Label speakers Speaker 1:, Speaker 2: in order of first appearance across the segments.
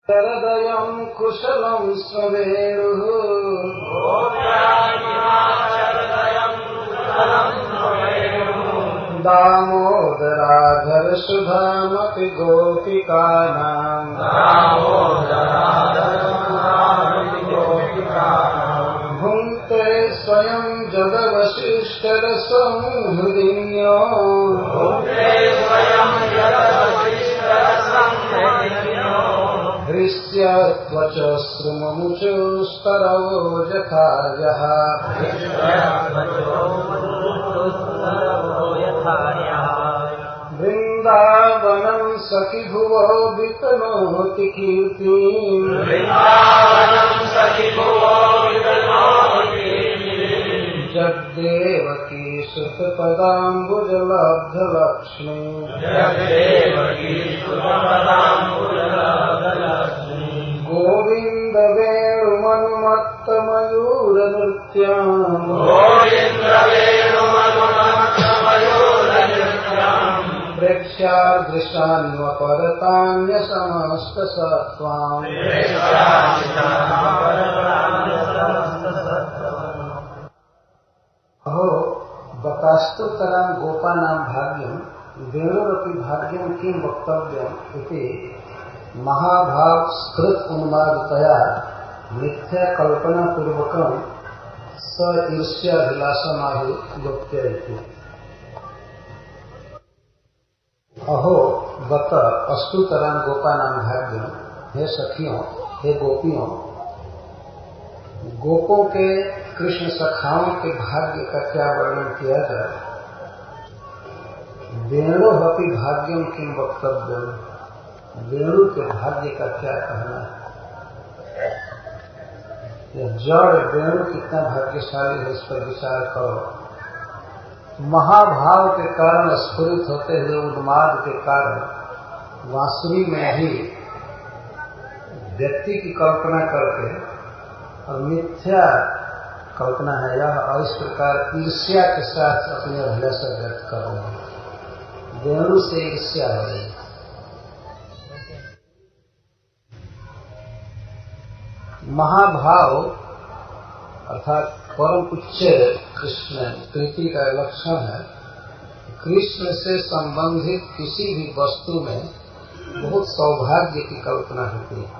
Speaker 1: शरदयं कुशलं स्ववेणुः दामोदराधर सुधामपि गोपिकानां भुङ्क्ते स्वयं जगवशिष्टरसं हृदिन्यो हृष्यत्वच श्रुममुचुस्तरवो यथा यः वृन्दावनं सखि भुवो वितनोति कीर्तिम् जगदेवकी सुतपदाम्बुजलब्धलक्ष्मी गोविन्द वेणुमनुमत्तमयूरनृत्यम् प्रेक्ष्यादृशान्वपरतान्यसमस्तसत्त्वाम् अहो बतास्तुतरां गोपानां भाग्यं वेणुरपि भाग्यं किं वक्तव्यम् इति महाभाव स्कृत उन्मादतया मिथ्या कल्पना पूर्वकं स ईर्ष्याभिलाषमाहु वक्त्य इति अहो बत अस्तुतरां गोपानां भाग्यम, हे सखियों, हे गोपियों, गोपों के कृष्ण सखाओं के भाग्य का क्या वर्णन किया जाए। वेणुरपि भाग्यम किं वक्तव्यम, वेणु के भाग्य का क्या कहना है। यह जड़ वेणु कितना भाग्यशाली है, इस पर विचार करो। महाभाव के कारण स्फुरित होते हुए उन्माद के कारण वांसुरी में ही व्यक्ति की कल्पना करके, और मिथ्या कल्पना है यह, और इस प्रकार ईर्ष्या के साथ अपनी अभिलाषा व्यक्त कर रहे हैं। वेणु से ईर्ष्या हो रही है। महाभाव अर्थात परम उच्च कृष्ण प्रीति का लक्षण है। कृष्ण से संबंधित किसी भी वस्तु में बहुत सौभाग्य की कल्पना होती है।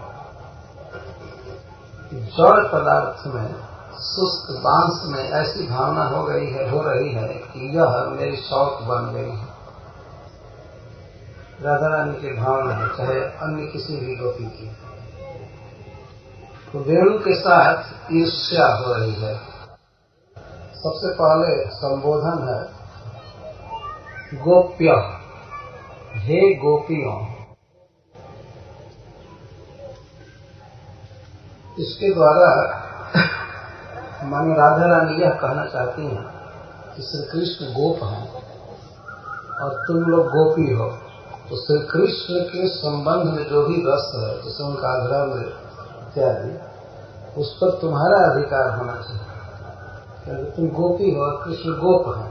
Speaker 1: जड़ पदार्थ में, शुष्क बांस में ऐसी भावना हो रही है कि यह मेरी शौक बन गई है। राधा रानी की भावना है, चाहे अन्य किसी भी गोपी की। तो वेणु के साथ ईर्ष्या हो रही है। सबसे पहले संबोधन है गोप्य, हे गोपियों। इसके द्वारा मानो राधा रानी यह कहना चाहती हैं कि श्री कृष्ण गोप हैं और तुम लोग गोपी हो। तो श्री कृष्ण के संबंध में जो भी रस है, जैसे उनका आग्रह इत्यादि, उस पर तुम्हारा अधिकार होना चाहिए, क्योंकि तुम गोपी हो और कृष्ण गोप है।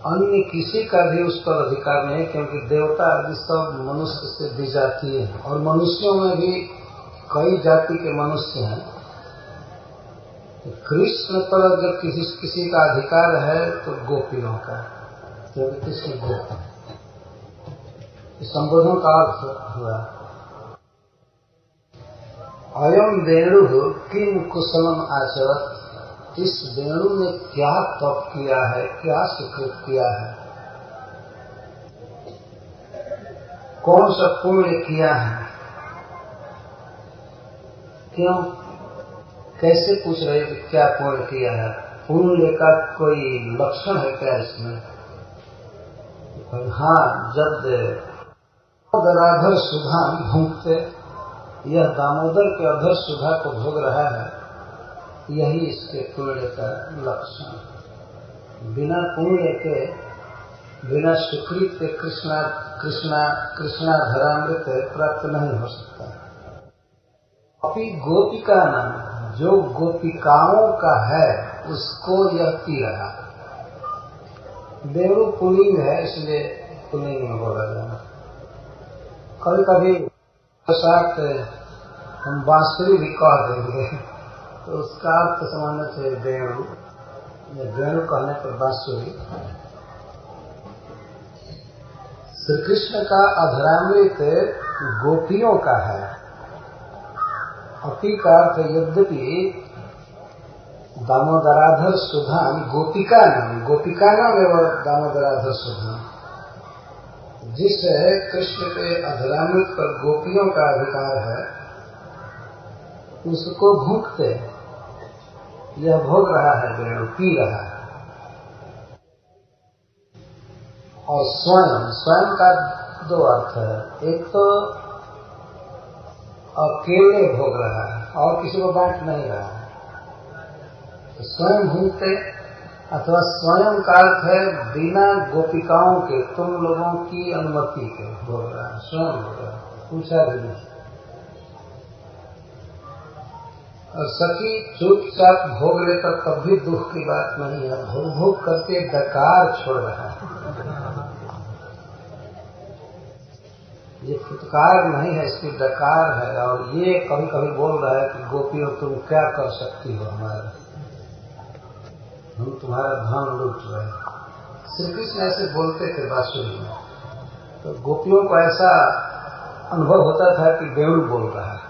Speaker 1: अन्य किसी का भी उस पर अधिकार नहीं, क्योंकि देवता आदि सब मनुष्य से विजातीय हैं, और मनुष्यों में भी कई जाति के मनुष्य हैं। तो कृष्ण पर अगर किसी का अधिकार है तो गोपियों का, क्योंकि कृष्ण गोप है। संबोधन का अर्थ हुआ अयम वेणु किम कुशलम आचरत। इस वेणु ने क्या तप किया है, क्या सुकृत किया है, कौन सा पुण्य किया है। क्यों, कैसे पूछ रहे कि क्या पुण्य किया है। पुण्य का कोई लक्षण है क्या इसमें। हाँ, जब दामोदराधर सुधा भूंकते, यह दामोदर के अधर सुधा को भोग रहा है, यही इसके पुण्य का लक्षण। बिना पुण्य के, बिना सुकृत के कृष्णाधरामृत प्राप्त नहीं हो सकता। अभी गोपिका नाम, जो गोपिकाओं का है उसको यह पी रहा। वेणु पुल्लिंग है, इसलिए पुल्लिंग में बोला जाना। कभी कभी साथ हम बांसुरी भी कह देंगे तो उसका अर्थ समझना चाहिए वेणु, वेणु कहने पर बांसुरी। श्री कृष्ण का अधरामृत गोपियों का है। अति का अर्थ यद्यपि दामोदराधर सुधाम गोपिका नाम एवं दामोदराधर सुधाम, जिस कृष्ण के अधरामृत पर गोपियों का अधिकार है उसको भूखते यह भोग रहा है, वेणु पी रहा है। और स्वयं का दो अर्थ है, एक तो अकेले भोग रहा है और किसी को बांट नहीं रहा है, तो स्वयं भूखते, अथवा स्वयं का अर्थ है बिना गोपिकाओं के, तुम लोगों की अनुमति के भोग रहा है, स्वयं भोग रहा है, पूछा भी नहीं। और सखी चुपचाप भोग लेता तब भी दुख की बात नहीं है, भोग भोग करके डकार छोड़ रहा है। ये फुटकार नहीं है, इसकी डकार है। और ये कभी कभी बोल रहा है कि गोपियों तुम क्या कर सकती हो, हमारा हम तुम्हारा धन लूट रहे हैं। श्री कृष्ण ऐसे बोलते थे बांसुरी में, तो गोपियों को ऐसा अनुभव होता था कि वेणु बोल रहा है।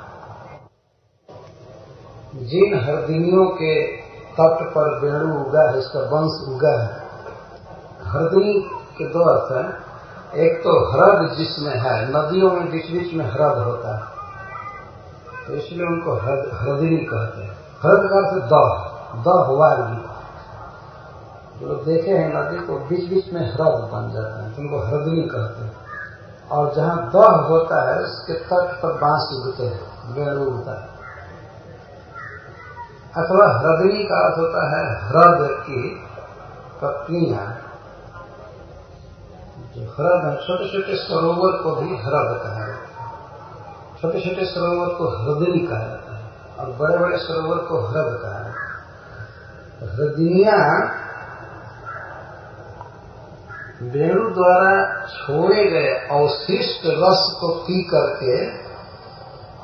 Speaker 1: जिन हरदिनियों के तट पर वेणु उगा है, इसका वंश उगा है। हरदिनी के दो अर्थ हैं, एक तो ह्रद जिसमें है, नदियों में बीच बीच में ह्रद होता है, तो इसलिए उनको हरदिनी कहते हैं। ह्रद का अर्थ दह वाली, जो देखे हैं नदी को बीच बीच में ह्रद बन जाता है, तो उनको हरदिनी कहते हैं। और जहाँ दह होता है उसके तट पर बांस उगते हैं, वेणु उगता है। अथवा ह्रदनी का अर्थ होता है ह्रद की पत्नियां, जो ह्रद है, छोटे छोटे सरोवर को भी ह्रद कहा जाता है। छोटे छोटे सरोवर को ह्रदनी कहा जाता है और बड़े बड़े सरोवर को ह्रद कहा जाता है। ह्रदनियां वेणु द्वारा छोड़े गए अवशिष्ट रस को पी करके,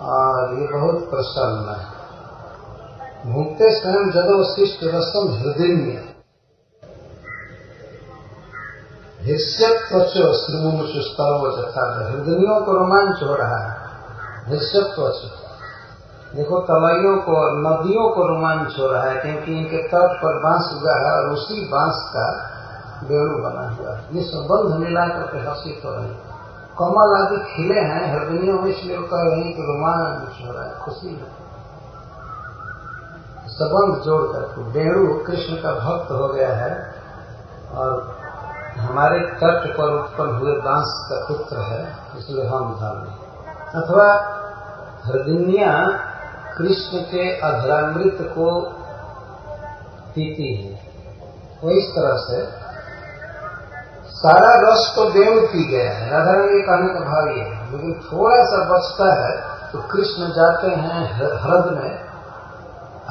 Speaker 1: और ये बहुत प्रसन्न है। भूखते स्वयं जदोशिष्ट रसम हृदय हिस्यत्वचो श्रीमुमुषुस्तव जथा, हृदयों को रोमांच हो रहा है। हिस्यत्वच देखो, तवाइयों को, नदियों को रोमांच हो रहा है, क्योंकि इनके तट पर बांस उगा है और उसी बांस का वेणु बना हुआ है। ये संबंध मिलाकर के हर्षित हो रहे हैं। कमल आदि खिले हैं हृदयों में, इसलिए कह रहे हैं कि रोमांच हो रहा है, खुशी है। संबंध जोड़कर वेणु कृष्ण का भक्त हो गया है और हमारे तट पर उत्पन्न हुए बांस का पुत्र है, इसलिए हम धन्य। अथवा हरदिनियां कृष्ण के अधरामृत को पीती है, तो इस तरह से सारा रस तो वेणु पी गया है। राधा रानी कहने का भाव ये है, लेकिन थोड़ा सा बचता है तो कृष्ण जाते हैं ह्रद में,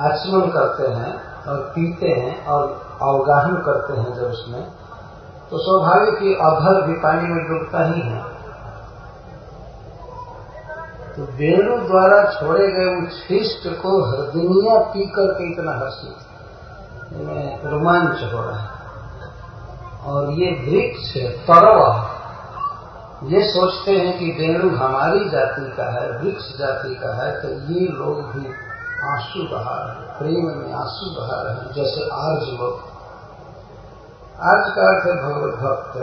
Speaker 1: आचमन करते हैं और पीते हैं और अवगाहन करते हैं। जब उसमें तो स्वाभाविक ही अधर भी पानी में डूबता ही है। तो वेणु द्वारा छोड़े गए उच्छिष्ट को हरदिनियां पी करके इतना हर्षित, इन्हें रोमांच हो रहा है। और ये वृक्ष तरवा ये सोचते हैं कि वेणु हमारी जाति का है, वृक्ष जाति का है, तो ये लोग भी आंसू बहा रहे हैं, प्रेम में आंसू बहा रहे हैं, जैसे आर्ज लोग। आज का अर्थ है भगवत भक्त।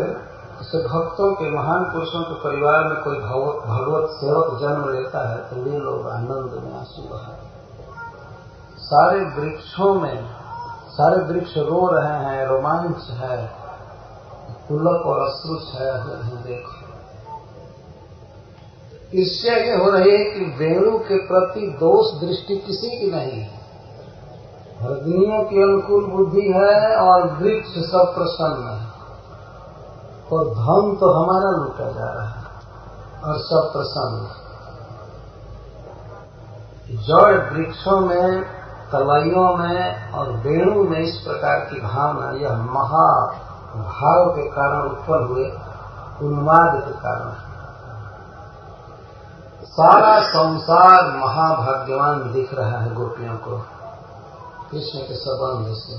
Speaker 1: जैसे भक्तों के, महान पुरुषों के परिवार में कोई भगवत सेवक जन्म लेता है तो वे लोग आनंद में आंसू बहा रहे हैं। सारे वृक्षों में सारे वृक्ष रो रहे हैं, रोमांच है, पुलक और अश्रु छाया हुए हैं। देखो, इससे ये हो रही है कि वेणु के प्रति दोष दृष्टि किसी की नहीं है। हरदिनियों की अनुकूल बुद्धि है और वृक्ष सब प्रसन्न है, और धन तो हमारा लूटा जा रहा है और सब प्रसन्न है। जड़ वृक्षों में, तलैयों में और वेणु में इस प्रकार की भावना, यह महाभाव के कारण उत्पन्न हुए उन्माद के कारण। सारा संसार महाभाग्यवान दिख रहा है गोपियों को कृष्ण के संबंध से।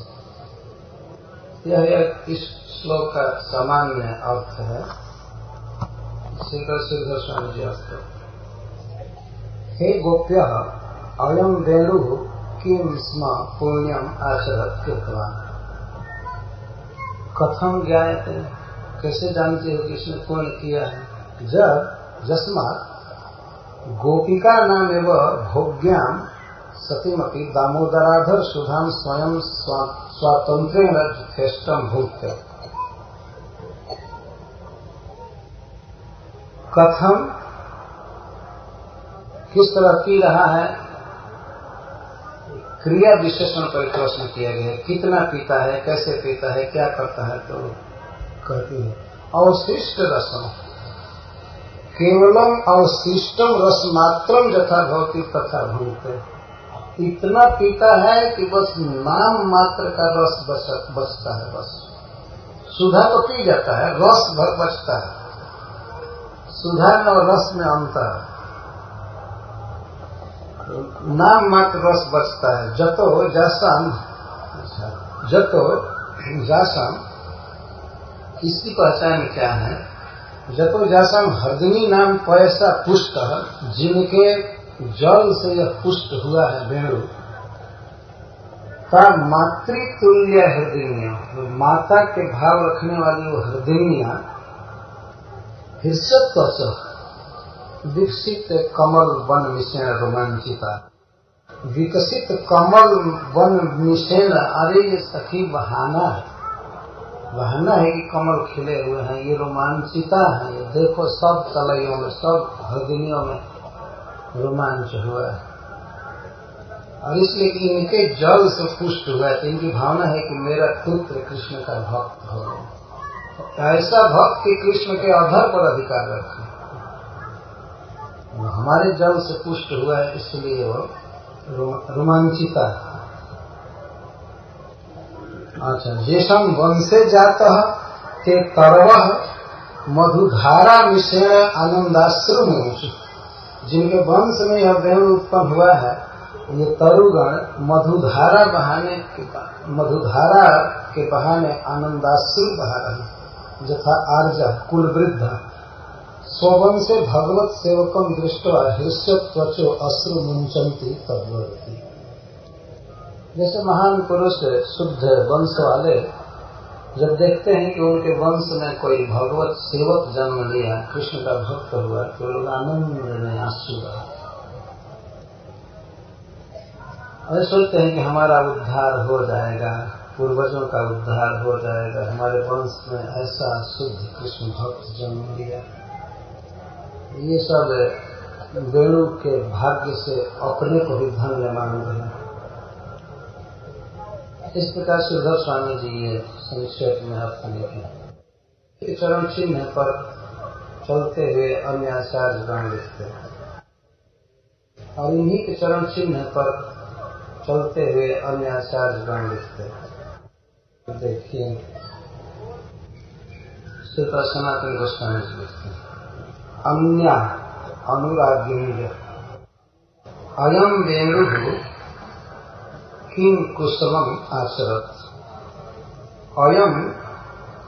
Speaker 1: यह इस श्लोक का सामान्य अर्थ है। श्रीधर स्वामी जी अर्थ, हे गोप्य अयम वेणु किम स्म पुण्यम आचरत कृतवान। कथम ज्ञायते, कैसे जानते हो कि इसने पुण्य किया है। जब यस्मात् गोपिका नाम एवं भोग्याम सतीमपि दामोदराधर सुधाम स्वयं स्वातंत्र्येण यथेष्टम भूत्य। कथम किस तरह पी रहा है, क्रिया विशेषण पर प्रश्न किया गया है। कितना पीता है, कैसे पीता है, क्या करता है, तो कहती है अवशिष्ट रसम, केवलम अवशिष्टम रस मात्रम यथा भवति तथा भूते। इतना पीता है कि बस नाम मात्र का रस बचता है। बस सुधा तो पी जाता है, रस भर बचता है। सुधा और रस में अंतर, नाम मात्र रस बचता है। जतो जासम इसकी पहचान क्या है। जतो जासम हरदिनी नाम पैसा पुष्ट, जिनके जल से यह पुष्ट हुआ है वेणु, का मातृतुल्य हृदयनिया, माता के भाव रखने वाली वो हृदयनिया, हृष्यत्वच विकसित कमल वन मिश्रण रोमांचिता। विकसित कमल वन मिश्रण, अरे ये सखी बहाना है, बहाना है कि कमल खिले हुए हैं, ये रोमांचिता है। ये देखो सब तलैयों में, सब हृदयों में रोमांच हुआ है। और इसलिए कि इनके जल से पुष्ट हुआ है, तो इनकी भावना है कि मेरा पुत्र कृष्ण का भक्त हो। ऐसा भक्त कि कृष्ण के आधार पर अधिकार रखे, हमारे जल से पुष्ट हुआ है, इसलिए वो रोमांचिता है। अच्छा, जेषम वंशे जातः ते तरवः मधुधारा मिश्रण आनंदाश्रु में, जिनके वंश में यह वेणु उत्पन्न हुआ है, ये तरुगण मधुधारा के बहाने आनंदाश्रु बहा रहे, यथा आर्जा कुलवृद्धा स्ववंशे भगवत सेवकम दृष्टवा हृष्यत्वचो अश्रु मुंचन्ति तद्वति। जैसे महान पुरुष शुद्ध वंश वाले जब देखते हैं कि उनके वंश में कोई भगवत सेवक जन्म लिया, कृष्ण का भक्त हुआ, तो लोग आनंद में आंसू बहा। और सोचते हैं कि हमारा उद्धार हो जाएगा, पूर्वजों का उद्धार हो जाएगा, हमारे वंश में ऐसा शुद्ध कृष्ण भक्त जन्म लिया। ये सब वेणु के भाग्य से अपने को भी धन्य मान रहे हैं। इस प्रकार श्रीधर स्वामी जी ये संक्षेप में अर्थ लिखे। चरण चिन्ह पर चलते हुए अन्य आचार्य गण लिखते हैं, और इन्हीं के चरण चिन्ह पर चलते हुए अन्य आचार्य गण लिखते हैं। देखिए, श्री सनातन गोस्वामी जी लिखते हैं, अन्या अनुरागिणी अयम वेणु किम कुशलम आचरत। अयम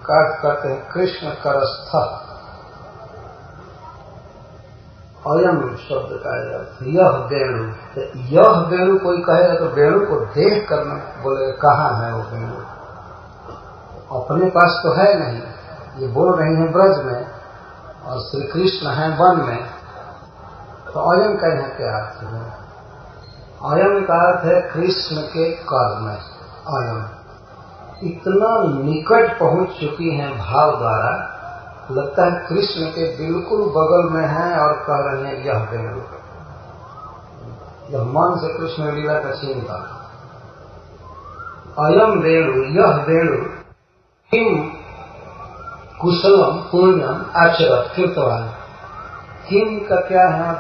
Speaker 1: का कहते हैं कृष्ण करस्थ। अयम शब्द का अर्थ यह वेणु। यह वेणु कोई कहेगा तो वेणु को देख कर बोले कहाँ है वो वेणु, अपने पास तो है नहीं। ये बोल रही है ब्रज में और श्री कृष्ण है वन में, तो अयम का यहाँ क्या अर्थ है। अयम का अर्थ है कृष्ण के कर में। अयम इतना निकट पहुंच चुकी हैं भाव द्वारा, लगता है कृष्ण के बिल्कुल बगल में है और कह रहे हैं यह वेणु। यह मन से कृष्ण लीला का चिंतन। अयम वेणु, यह वेणु किम कुशलम पुण्यम आचरत कृतवान। किम का क्या है,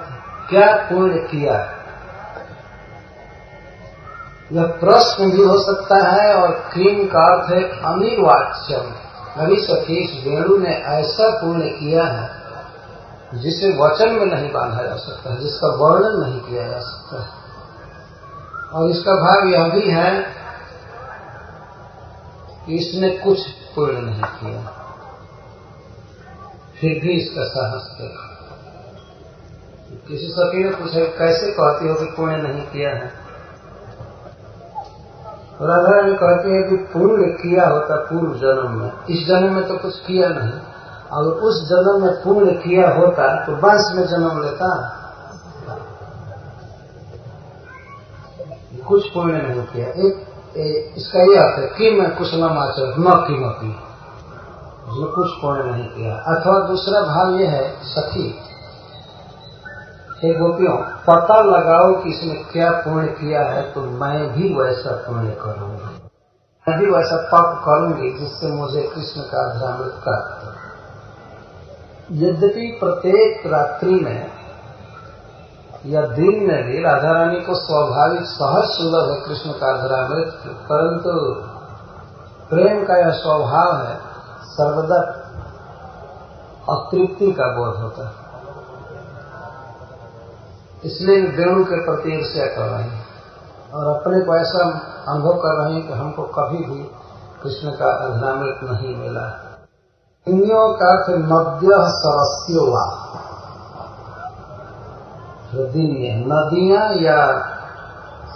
Speaker 1: क्या पुण्य किया। यह प्रश्न भी हो सकता है, और किम का अर्थ है अनिर्वाच्यम। अभी सखी इस वेणु ने ऐसा पुण्य किया है जिसे वचन में नहीं बांधा जा सकता है, जिसका वर्णन नहीं किया जा सकता है। और इसका भाग यह भी है कि इसने कुछ पुण्य नहीं किया, फिर भी इसका साहस देखा। किसी सखी ने पूछा कैसे कहती हो कि पुण्य नहीं किया है? राधा रानी कहती है कि पुण्य किया होता पूर्व जन्म में, इस जन्म में तो कुछ किया नहीं। अगर उस जन्म में पुण्य किया होता तो वंश में जन्म लेता। कुछ पुण्य नहीं किया। इसका यह अर्थ है कि मैं कुशलम आचर न किमपि, जो कुछ पुण्य नहीं किया। अथवा दूसरा भाव यह है, सखी हे गोपियों, पता लगाओ कि इसने क्या पुण्य किया है तो मैं भी वैसा पुण्य करूंगी, मैं भी वैसा पाप करूंगी जिससे मुझे कृष्ण का अधरामृत प्राप्त हो। यद्यपि प्रत्येक रात्रि में या दिन में भी राधा रानी को स्वाभाविक सहज सुलभ है कृष्ण का अधरामृत, परंतु प्रेम का यह स्वभाव है, सर्वदा अतृप्ति का बोध होता है। इसलिए वेणु के प्रति ईर्ष्या कर रहे हैं और अपने को ऐसा अनुभव कर रहे हैं कि हमको कभी भी कृष्ण का अधरामृत नहीं मिला। इंद्रियों का फिर नद्य सरस्यो वा, नदियां या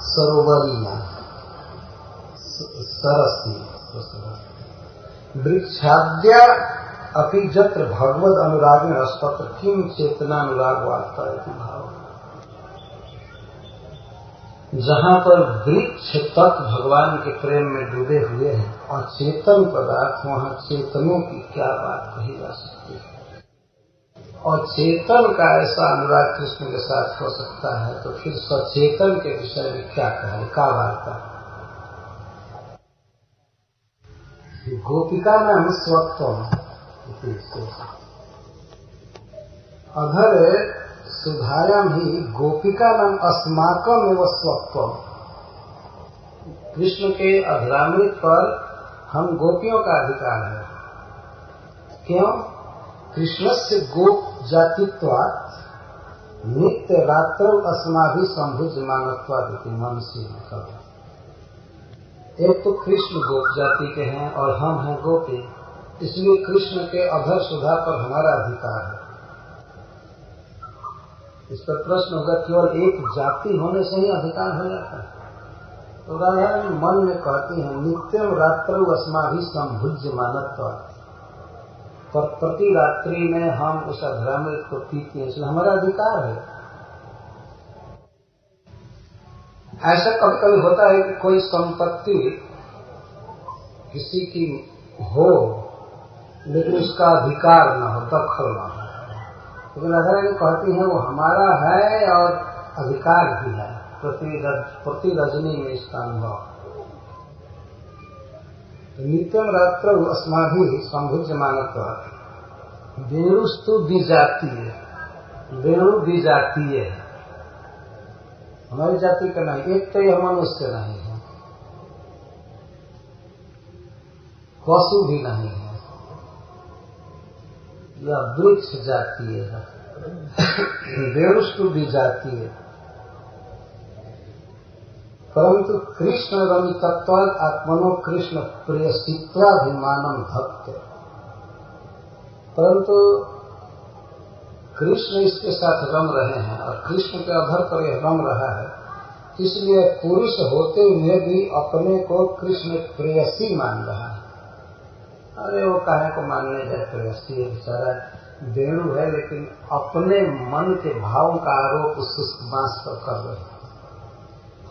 Speaker 1: सरोवरियां, सरसी वृक्षाद्या अपि जत्र भगवद अनुराग में अस्पत्र किम चेतना अनुराग वार्ता भाव। जहां पर वृक्ष तक भगवान के प्रेम में डूबे हुए हैं और चेतन पदार्थ, वहां चेतनों की क्या बात कही जा सकती है। और चेतन का ऐसा अनुराग कृष्ण के साथ हो सकता है तो फिर सचेतन के विषय में क्या कहें, क्या वार्ता। गोपिका नाम स्वत्वम, अधर सुधायाम ही गोपिका नाम अस्माकम एवं स्वत्वम। कृष्ण के अधरामृत पर हम गोपियों का अधिकार है। क्यों? कृष्ण से गोप जातित्वात् नित्य रात्र अस्माभि संभुज मानत्वादिति मनसी। एक तो कृष्ण गोप जाति के हैं और हम हैं गोपी, इसलिए कृष्ण के अधर सुधा पर हमारा अधिकार है। इस पर प्रश्न होगा, केवल एक जाति होने से ही अधिकार हो जाता है? तो राधा रानी मन में कहती हैं नित्यम रात्रौ अस्माभि संभुज्य मानत्वा, पर प्रति रात्रि में हम उस अधरामृत को पीते हैं, इसलिए हमारा अधिकार है। ऐसा कभी कभी होता है कि कोई संपत्ति किसी की हो लेकिन उसका अधिकार न हो, दखल न हो, लेकिन राधा रानी कहती हैं वो हमारा है और अधिकार भी है। प्रति रजनी में इसका अनुभव। नित्यम रात्र अस्माभि संभुज्य मानत्व। वेणुस्तु विजातीय, वेणु विजातीय है, हमारी जाति का नहीं। एक तो यह मनुष्य नहीं है, पशु भी नहीं है, यह वृक्ष जातीय है। वेणुस्तु विजातीय, परंतु कृष्ण रमितत्वाद आत्मनो कृष्ण प्रेयसित्वाभिमानम भक्त। परंतु कृष्ण इसके साथ रम रहे हैं और कृष्ण के आधार पर यह रम रहा है, इसलिए पुरुष होते हुए भी अपने को कृष्ण प्रेयसी मान रहा है। अरे वो काहे को मानने जाए प्रेयसी, बेचारा वेणु है, लेकिन अपने मन के भावों का आरोप उस बांस पर कर रहे हैं।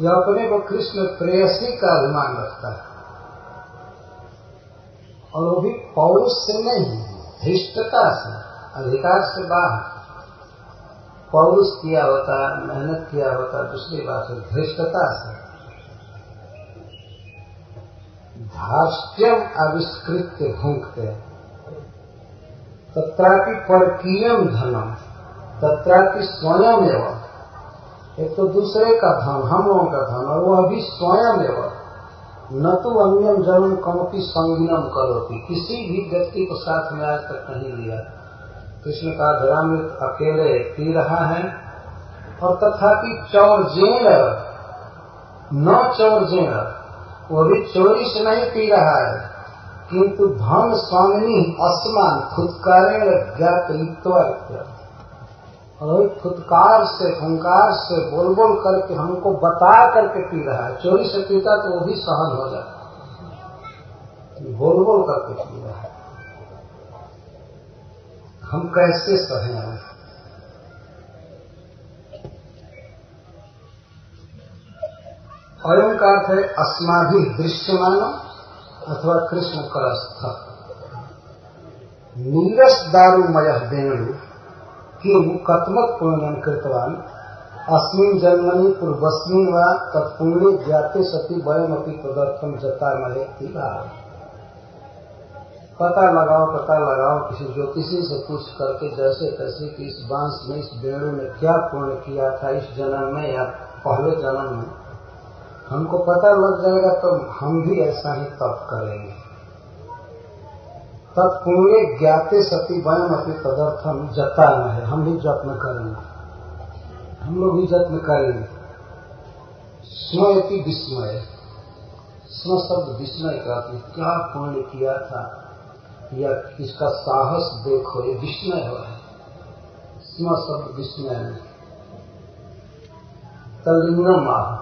Speaker 1: यह अपने को कृष्ण प्रेयसी का अभिमान रखता है और वो भी पौरुष से नहीं, धृष्टता से, अधिकार से बाहर। पौरुष किया होता, मेहनत किया होता, दूसरी बात है धृष्टता से। धार्ष्ट्यम आविष्कृत्य भूंकते, तत्रापि परकीयम धनम, तत्रापि स्वयं एवं। एक तो दूसरे का धन, हम लोगों का धन, और वह भी स्वयं एवं। न तो अन्यम जन्म कमपि संगिनम करोति, किसी भी व्यक्ति को साथ में आज तक नहीं लिया। कृष्ण का अधरामृत अकेले पी रहा है और तथापि चौरजेण न चौरजेण वो भी चोरी से नहीं पी रहा है, किंतु धन स्वामिनी असमान फुत्कारेण ज्ञातयित्वा और फुत्कार से फंकार से बोल बोल करके हमको बता करके पी रहा है। चोरी से पीता तो वो भी सहन हो जाता, बोल बोल करके पी रहा है। हम कैसे सहें? अयं का अर्थ है अस्माभि दृश्यमान अथवा कृष्ण करस्थ। नीरस दारुमय वेणु किं कथमक पुण्यम कृतवान अस्मिन् जन्मनि पूर्वस्मिन् वा तत्पुण्ये ज्ञाते सति वयमपि तदर्थम जतामहे तिला। पता लगाओ किसी ज्योतिषी से पूछ करके जैसे तैसे कि इस बांस में इस वेणु में क्या पुण्य किया था इस जन्म में या पहले जन्म में, हमको पता लग जाएगा तो हम भी ऐसा ही तप करेंगे। तत्पुण्य ज्ञाते सती वयम अपनी तदर्थम जताना है, हम भी जत्न करेंगे, हम लोग भी जत्न करेंगे। स्मयति विस्मय, स्म शब्द विस्मय का क्या पुण्य किया था या इसका साहस देखो, ये विस्मय हो है। स्म शब्द विस्मय में तल्लिंगम आह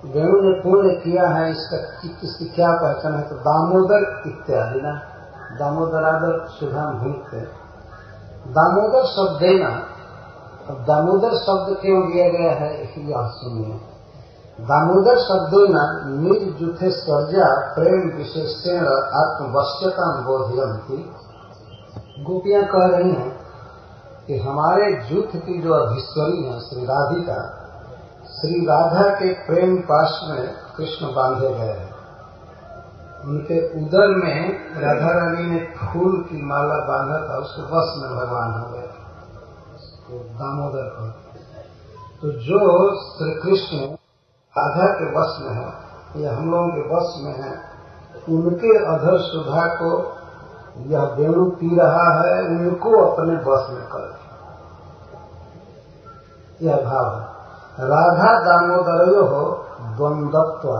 Speaker 1: वेणु ने पुण्य किया है, इसकी क्या पहचान है? तो दामोदर इत्यादि ना, दामोदरादर शुभाम भूत। दामोदर शब्द देना, अब दामोदर शब्द क्यों दिया गया है यह सुनिए। दामोदर शब्दों न निर्जुथे सर्जा प्रेम विशेषण आत्मवश्यता बोधयंती। गोपियां कह रही हैं कि हमारे जूथ की जो अधीश्वरी है श्री राधिका, श्री राधा के प्रेम पाश में कृष्ण बांधे गए हैं। उनके उदर में राधा रानी ने फूल की माला बांधा था, उसके वश में भगवान हो गए तो दामोदर को। तो जो श्री कृष्ण राधा के वश में है या हम लोगों के वश में है, उनके अधर सुधा को यह वेणु पी रहा है, उनको अपने वश में कर, यह भाव है। राधा दामोदरयो हो द्वंद्वत्व,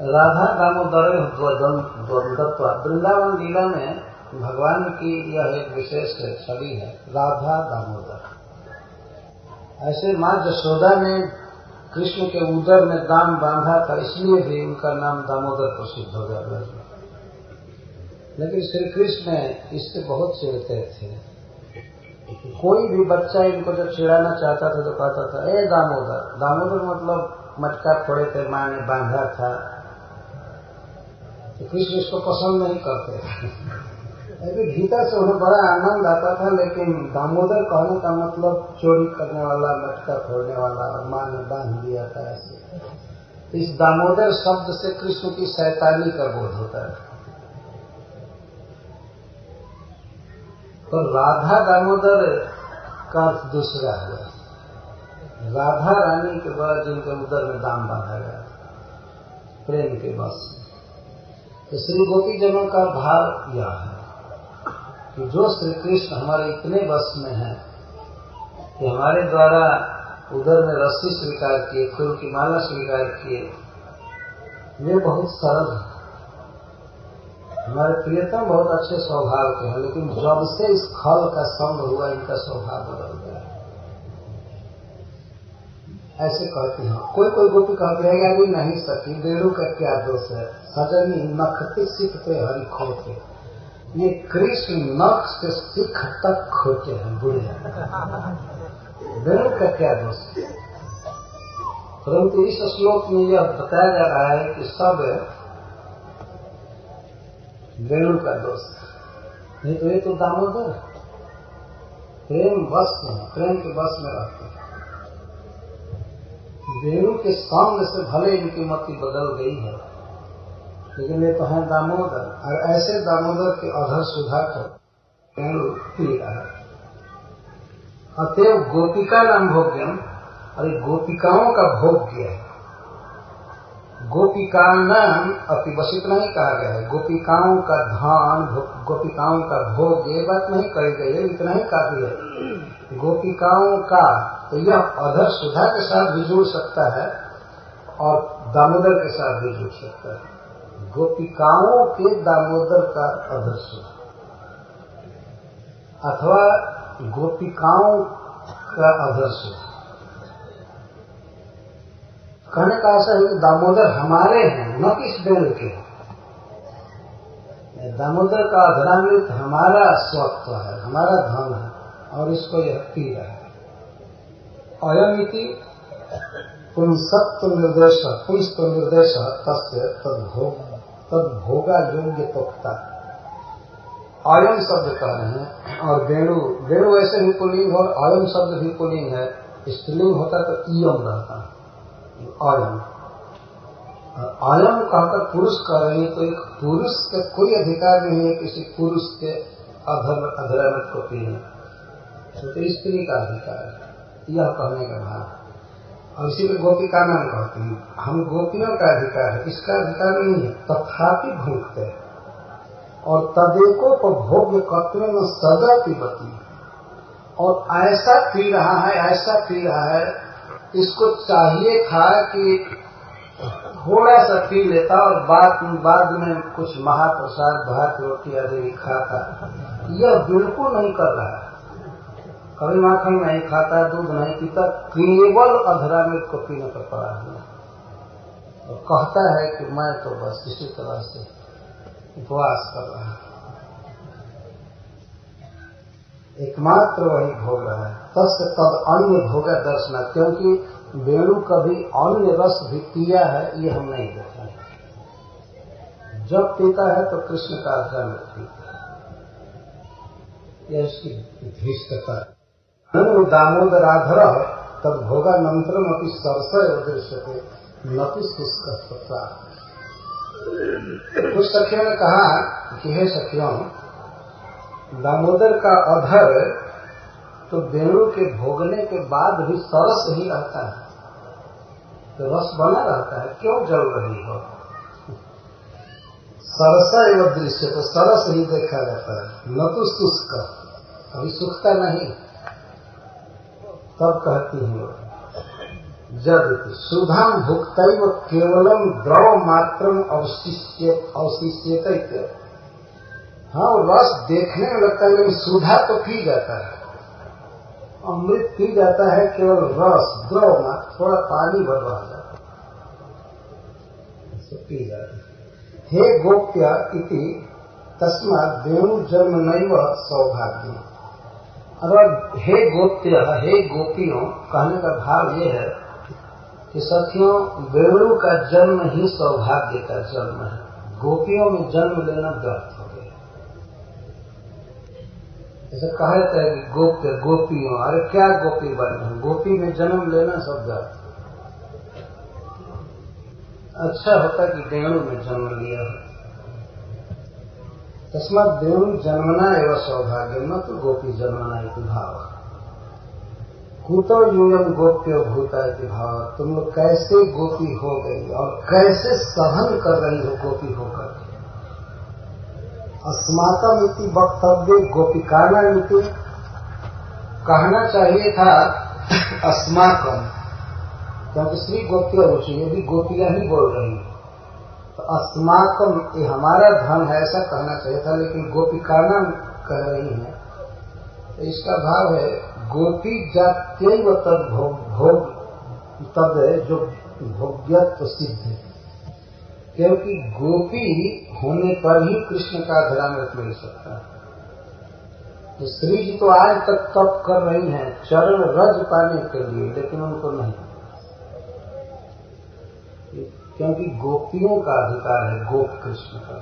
Speaker 1: राधा दामोदर द्वंद्वत्व। वृंदावन लीला में भगवान की यह एक विशेष छवि है, राधा दामोदर। ऐसे माँ जशोदा ने कृष्ण के उदर में दाम बांधा था, इसलिए भी उनका नाम दामोदर प्रसिद्ध हो गया। लेकिन श्री कृष्ण इससे बहुत चिढ़ते थे। कोई भी बच्चा इनको जब चिढ़ाना चाहता था तो कहता था ए दामोदर। दामोदर मतलब मटका फोड़े थे, माँ ने बांधा था। तो कृष्ण इसको पसंद नहीं करते थे। भीतर से उन्हें बड़ा आनंद आता था, लेकिन दामोदर कहने का मतलब चोरी करने वाला, मटका फोड़ने वाला, और माँ ने बांध दिया था ऐसे। इस दामोदर शब्द से कृष्ण की शैतानी का बोध होता है। तो राधा दामोदर का अर्थ दूसरा है। राधा रानी के द्वारा जिनके उदर में दाम बांधा गया प्रेम के बस। तो श्री गोपी जनों का भाव यह है कि जो श्री कृष्ण हमारे इतने बस में है कि हमारे द्वारा उदर में रस्सी स्वीकार किए, फूल की माला स्वीकार किए, ये बहुत सरल है। हमारे प्रियतम बहुत अच्छे स्वभाव के हैं, लेकिन जब से इस खल का संग हुआ इनका स्वभाव बदल गया। ऐसे कहती हैं, कोई कोई गोपी कहती है यार नहीं सकी, वेणु का क्या दोष है, सजनी नखते सीखते हरि खोते। ये कृष्ण नख से सिख तक खोते हैं बुढ़े। वेणु का क्या दोष है? परंतु इस श्लोक में यह बताया जा रहा है कि सब वेणु का दोष नहीं, तो ये तो दामोदर प्रेम बस में, प्रेम के बस में रहते हैं। वेणु के संग से भले इनकी मति बदल गई है, लेकिन ये तो है दामोदर, और ऐसे दामोदर के अधर सुधा को वेणु पी रहा है। अतएव गोपिका नाम भोग्यम, और ये गोपिकाओं का भोग्य है। गोपिकानाम अपि, बस इतना ही कहा गया है। गोपिकाओं का धान, गोपिकाओं का भोग, ये बात नहीं कही गई है, इतना ही काफी है। गोपिकाओं का, तो यह अधर सुधा के साथ भी जुड़ सकता है और दामोदर के साथ भी जुड़ सकता है। गोपिकाओं के दामोदर का अधर सुधा, अथवा गोपिकाओं का अधर सुधा। कहने का आशा है कि दामोदर हमारे हैं, न कि इस बेल के। दामोदर का अधरामृत हमारा स्वत्व है, हमारा धन है, और इसको यह पी रहा है। अयमिति पुंसत्व निर्देश, पुंसत्व निर्देश तस्य तद्भोगा योग्य तोक्ता। अयम शब्द कह रहे हैं, और वेणु, वेणु ऐसे भी पुल्लिंग और अयम शब्द भी पुल्लिंग है। स्त्रीलिंग होता तो इयम रहता है, अयम। अयम कहकर पुरुष कह रहे हैं, तो एक पुरुष का कोई अधिकार नहीं है किसी पुरुष के अधरामृत को पीने, तो स्त्री का अधिकार है, यह कहने का भाव। और इसी को गोपिका नाम कहते हैं। हम गोपियों का अधिकार है, इसका अधिकार नहीं है, तथापि भूखते हैं। और तदेकोपभोग्य कत्व में सदा पीबती, और ऐसा पी रहा है, ऐसा पी रहा है, इसको चाहिए था कि थोड़ा सा पी लेता और बाद में कुछ महाप्रसाद, भात, रोटी आदि खाता। यह बिल्कुल नहीं कर रहा है, कभी माखन नहीं खाता, दूध नहीं पीता, केवल अधरामृत को पीने पर पड़ा है। और कहता है कि मैं तो बस इसी तरह से उपवास कर रहा है, एकमात्र वही भोग रहा है। तस्य तब अन्य भोगा दर्शना, क्योंकि वेणु कभी अन्य रस भी पिया है ये हम नहीं देखा है। जब पीता है तो कृष्ण का अधरामृत पीता है, यह इसकी धृष्टता है। दामोदराधर तब भोगा नंतरम अपनी सरसय दृश्यते नपि शुष्क। कुछ सखियों ने कहा कि हे सखियों, दामोदर का अधर तो वेणु के भोगने के बाद भी सरस ही रहता है, तो रस बना रहता है, क्यों जल रही हो? सरसा एवं दृश्य, तो सरस ही देखा जाता है, न तो शुष्क, अभी सूखता नहीं। तब कहती हूँ जब सुधाम भुक्तैव केवलम द्रव मात्रम अवशिष्यते। हाँ, रस देखने में लगता है, लेकिन सुधा तो पी जाता है, अमृत पी जाता है, केवल रस द्रव मात्र, थोड़ा पानी भर रह जाता है, पी जाता है। हे गोप्य इति तस्मात् वेणु जन्म नैव सौभाग्य। अगर हे गोप्य, हे गोपियों, कहने का भाव ये है कि सखियों, वेणु का जन्म ही सौभाग्य का जन्म है, गोपियों में जन्म लेना व्यर्थ हो गया। ऐसा कहा जाता है कि गोप्य गोपियों, अरे क्या गोपी बने, गोपी में जन्म लेना सब व्यर्थ। अच्छा होता कि वेणु में जन्म लिया है। तस्मात् वेणु जन्मना एवं सौभाग्य, न तो गोपी जन्मना इति भाव। कुतो यूयम गोप्यो भूता इति भाव। तुम लोग कैसे गोपी हो गई और कैसे सहन कर रही हो गोपी होकर। अस्माकम इति वक्तव्य गोपिकाना इति, कहना चाहिए था अस्माकम, क्योंकि श्री गोप्य रुचि, ये भी गोपियां ही बोल रही, तो अस्माकम ये हमारा धन है ऐसा कहना चाहिए था, लेकिन गोपिकाना कह रही है। तो इसका भाव है गोपी जात्यैव तद भोग तद जो भोग्यत्व सिद्ध है, क्योंकि गोपी होने पर ही कृष्ण का अधरामृत मिल सकता है। तो श्री जी तो आज तक तप कर रही हैं चरण रज पाने के लिए, लेकिन उनको नहीं, क्योंकि गोपियों का अधिकार है, गोप कृष्ण का।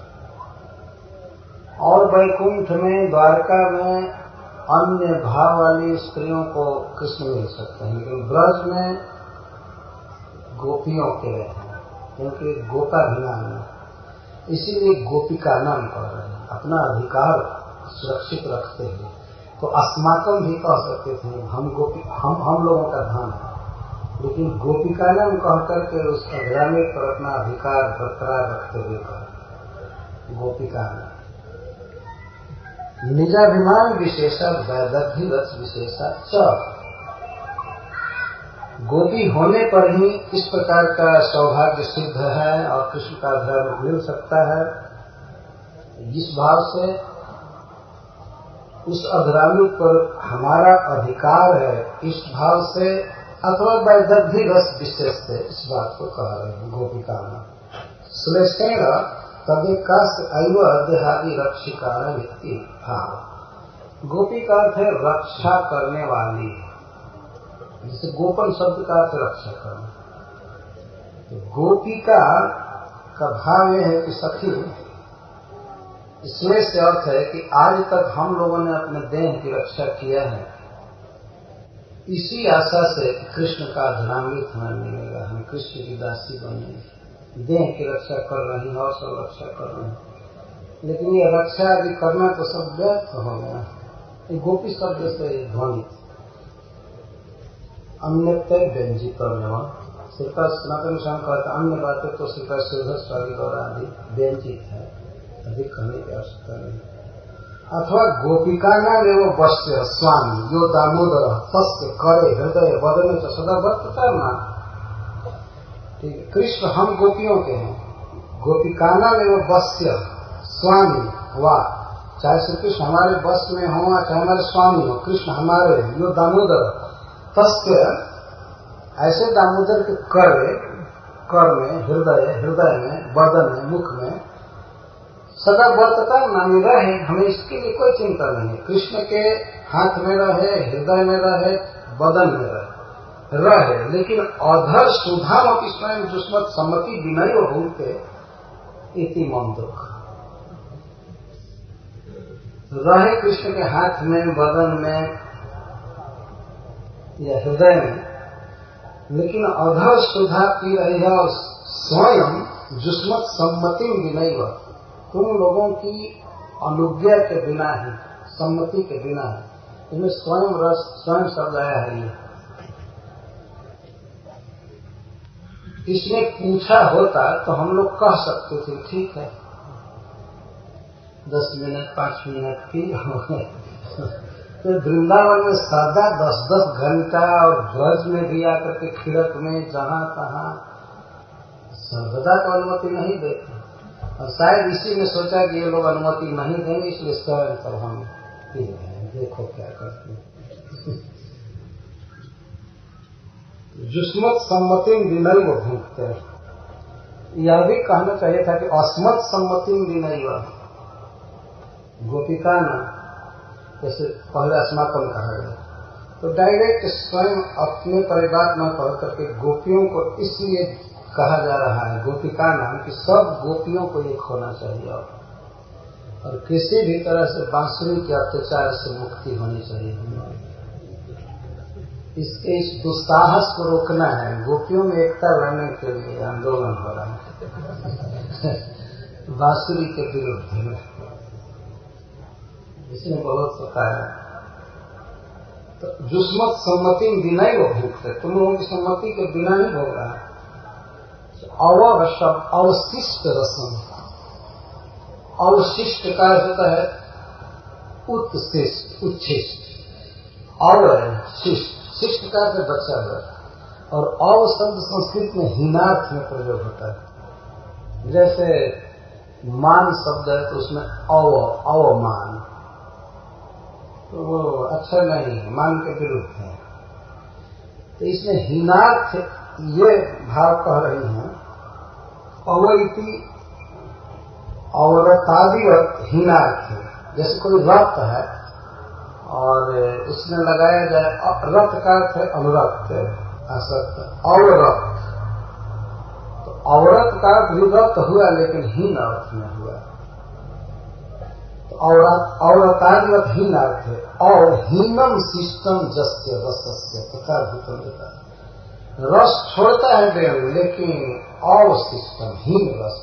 Speaker 1: और वैकुंठ में, द्वारका में अन्य भाव वाली स्त्रियों को कृष्ण मिल सकते हैं, लेकिन ब्रज में गोपियों के हैं, क्योंकि गोपाभिमान है, इसीलिए गोपिका नाम कर रहे हैं, अपना अधिकार सुरक्षित रखते हैं। तो अस्माकम भी कह सकते थे, हम गोपी, हम लोगों का धन है, लेकिन गोपिका नाम कह करके उस अग्रामी पर अपना अधिकार बरकरार रखते हुए कहा गोपिका नाम। निजाभिमान विशेषा वैदग्ध्य रस विशेषा च। गोपी होने पर ही इस प्रकार का सौभाग्य सिद्ध है और कृष्ण का धर्म मिल सकता है। जिस भाव से उस अधरामी पर हमारा अधिकार है, इस भाव से अथवा वैदग्ध्य रस विशेष से इस बात को कह रहे हैं गोपिका में। श्लेषेण तदेकाश अव देहादि रक्षिकार व्यक्ति भाव। गोपी का अर्थ है रक्षा करने वाली, जिसे गोपन शब्द का अर्थ रक्षा करना। तो गोपिका का भाव यह है कि सखी, इसमें से अर्थ है कि आज तक हम लोगों ने अपने देह की रक्षा किया है इसी आशा से कृष्ण का धर्मान्वित हमें मिलेगा, हम कृष्ण की दासी बनेंगे। देह की रक्षा कर रहे हैं और सब रक्षा कर रहे हैं, लेकिन ये रक्षा यदि करना तो सब व्यर्थ हो गया। ये गोपी शब्द से ध्वनित अन्यत्य व्यंजित श्रीका सनातन स्वामी कहते अन्य बातें तो श्रीका श्रीधर स्वामी और आदि व्यंजित है, अधिक कहने की आवश्यकता नहीं। अथवा गोपिका नाम एवं वश्य स्वामी यो दामोदर तस्य करे हृदय वदन च सदा वर्तता नाम। ठीक है, कृष्ण हम गोपियों के हैं। गोपिका नाम एवं वश्य स्वामी वा, चाहे श्री कृष्ण हमारे वश में हो चाहे हमारे स्वामी हो, कृष्ण हमारे यो दामोदर तस्य, ऐसे दामोदर के कर में हृदय में वदन में मुख में सदा वर्तता नामी रहे, हमें इसके लिए कोई चिंता नहीं है। कृष्ण के हाथ में रहे, हृदय में रहे, बदन में रहे, लेकिन अधर सुधाम अपनी स्वयं दुष्मत सम्मति विनय भूलते इति मम दुख। रहे कृष्ण के हाथ में, बदन में या हृदय में, लेकिन अधर सुधा पी रही है और स्वयं दुष्मत सम्मति विनय, तुम लोगों की अनुज्ञा के बिना ही, सम्मति के बिना ही, इनमें स्वयं शब्द आया है। ये इसने पूछा होता तो हम लोग कह सकते थे ठीक है 10 मिनट 5 मिनट की तो वृंदावन में सदा 10-10 घंटा और ब्रज में भी आकर के खिड़क में जहाँ तहाँ सर्वदा तो अनुमति नहीं देते, और शायद इसी में सोचा कि ये लोग अनुमति नहीं देंगे, इसलिए स्वयं तब हम देखो क्या करते हैं। जुस्मत सम्मति विनय वो भूखते हैं। यह भी कहना चाहिए था कि अस्मत् सम्मति विनय गोपिका न, जैसे पहले अस्माकम कहा गया, तो डायरेक्ट स्वयं अपने परिवार न कह करके गोपियों को इसलिए कहा जा रहा है गोपिका नाम कि सब गोपियों को एक होना चाहिए और किसी भी तरह से बांसुरी के अत्याचार से मुक्ति होनी चाहिए। इस दुस्साहस को रोकना है, गोपियों में एकता लाने के लिए आंदोलन हो रहा है बांसुरी के विरुद्ध में, इसमें बहुत बताया। तो जुस्मत सम्मति बिना ही वो भूखते, तुम लोगों की सम्मति के बिना ही भोग रहा है। अवशिष्ट रसम, अवशिष्ट का होता है उत्शिष्ट, उच्छिष्ट, और शिष्ट, शिष्ट का से बचा हुआ, और अव शब्द संस्कृत में हीनार्थ में प्रयोग होता है। जैसे मान शब्द है तो उसमें अवमान, तो वो अच्छा नहीं है, मान के विरुद्ध है। तो इसमें हीनार्थ ये भाव कह रही हैं, अवैति औरतादिवत हीनार्थ है। जैसे कोई रक्त है और उसमें लगाया जाए, रक्त का अर्थ है अनुरक्त, असक्त, अवरक्त, तो औरत का अर्थ भी रक्त हुआ लेकिन हीन अर्थ में हुआ, तो औरतादिवत हीन अर्थ है। और हीनम शिष्टम जस्य रसस्य तथा भूतम देता है, रस छोड़ता है देव लेकिन अवशिष्टम हीन रस,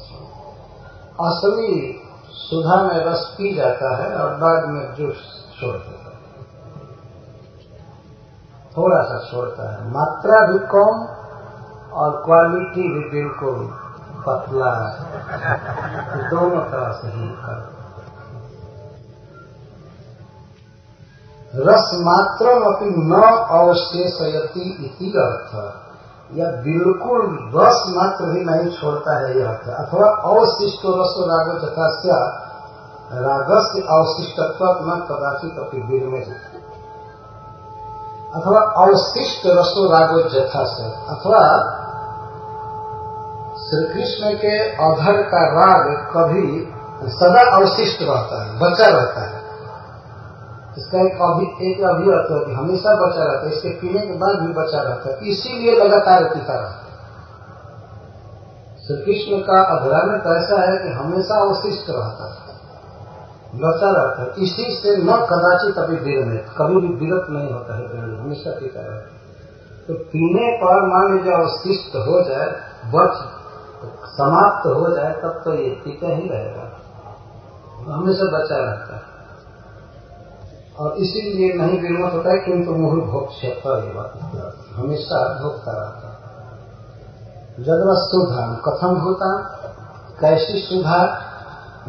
Speaker 1: असली सुधा में रस पी जाता है और बाद में जूस छोड़ देता है। थोड़ा सा छोड़ता है, मात्रा भी कम और क्वालिटी भी बिल्कुल पतला, दोनों तरह से ही कर। रस मात्र अपनी न अवशेषयति इति अर्थ, या बिल्कुल रस मात्र भी नहीं छोड़ता है यह अर्थ। अथवा अवशिष्टो रसो रागो जथास्या रागस्य अवशिष्टत्व न कदाचित अपनी विरमेति, अथवा अवशिष्ट रसो रागो जथास्या, अथवा श्री कृष्ण के अधर का राग कभी सदा अवशिष्ट रहता है, बचा रहता है। इसका एक अभिअर्थ है कि हमेशा बचा रहता है, इसके पीने के बाद भी बचा रहता है, इसीलिए लगातार पीता रहता है। श्री कृष्ण का अधरामृत ऐसा है कि हमेशा अवशिष्ट रहता है, बचा रहता है, इसी से न कदाचित अभी विरमित, कभी भी विरत नहीं होता है, हमेशा पीता रहता है। तो पीने पर मान लीजिए अवशिष्ट हो जाए, बच समाप्त हो जाए, तब तो ये पीता ही रहेगा, हमेशा बचा रहता है। और इसीलिए नहीं विरमत होता है, किंतु मुहुर भोक्ष्यता, ये बात हमेशा भोगता रहता है। जदवा सुधा कथम होता, कैसी सुधा,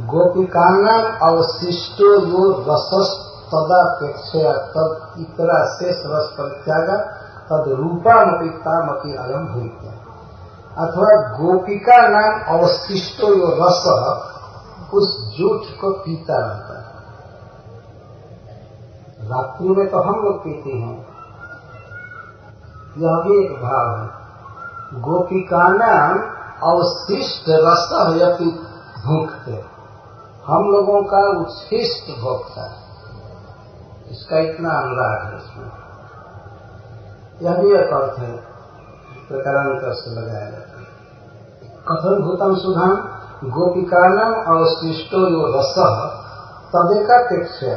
Speaker 1: गोपिकानाम अवशिष्टो यो रसस तदापेक्षया तद इतरा शेष रस परित्यागा तद रूपामपितामपि अयम भूमिका। अथवा गोपिका नाम अवशिष्टो यो रस, उस जूठ को पीता रहता है। रात्रि में तो हम लोग पीते हैं, यह भी एक भाव है। गोपिका नाम अवशिष्ट रस यति भूखते, हम लोगों का उच्छिष्ट भोगता है, इसका इतना अनुराग है इसमें। यह भी एक अर्थ है, प्रकारांतर से लगाया जाता है। कथन भूतम सुधाम गोपिकानाम अवशिष्टो यो रस तदेकापेक्षा,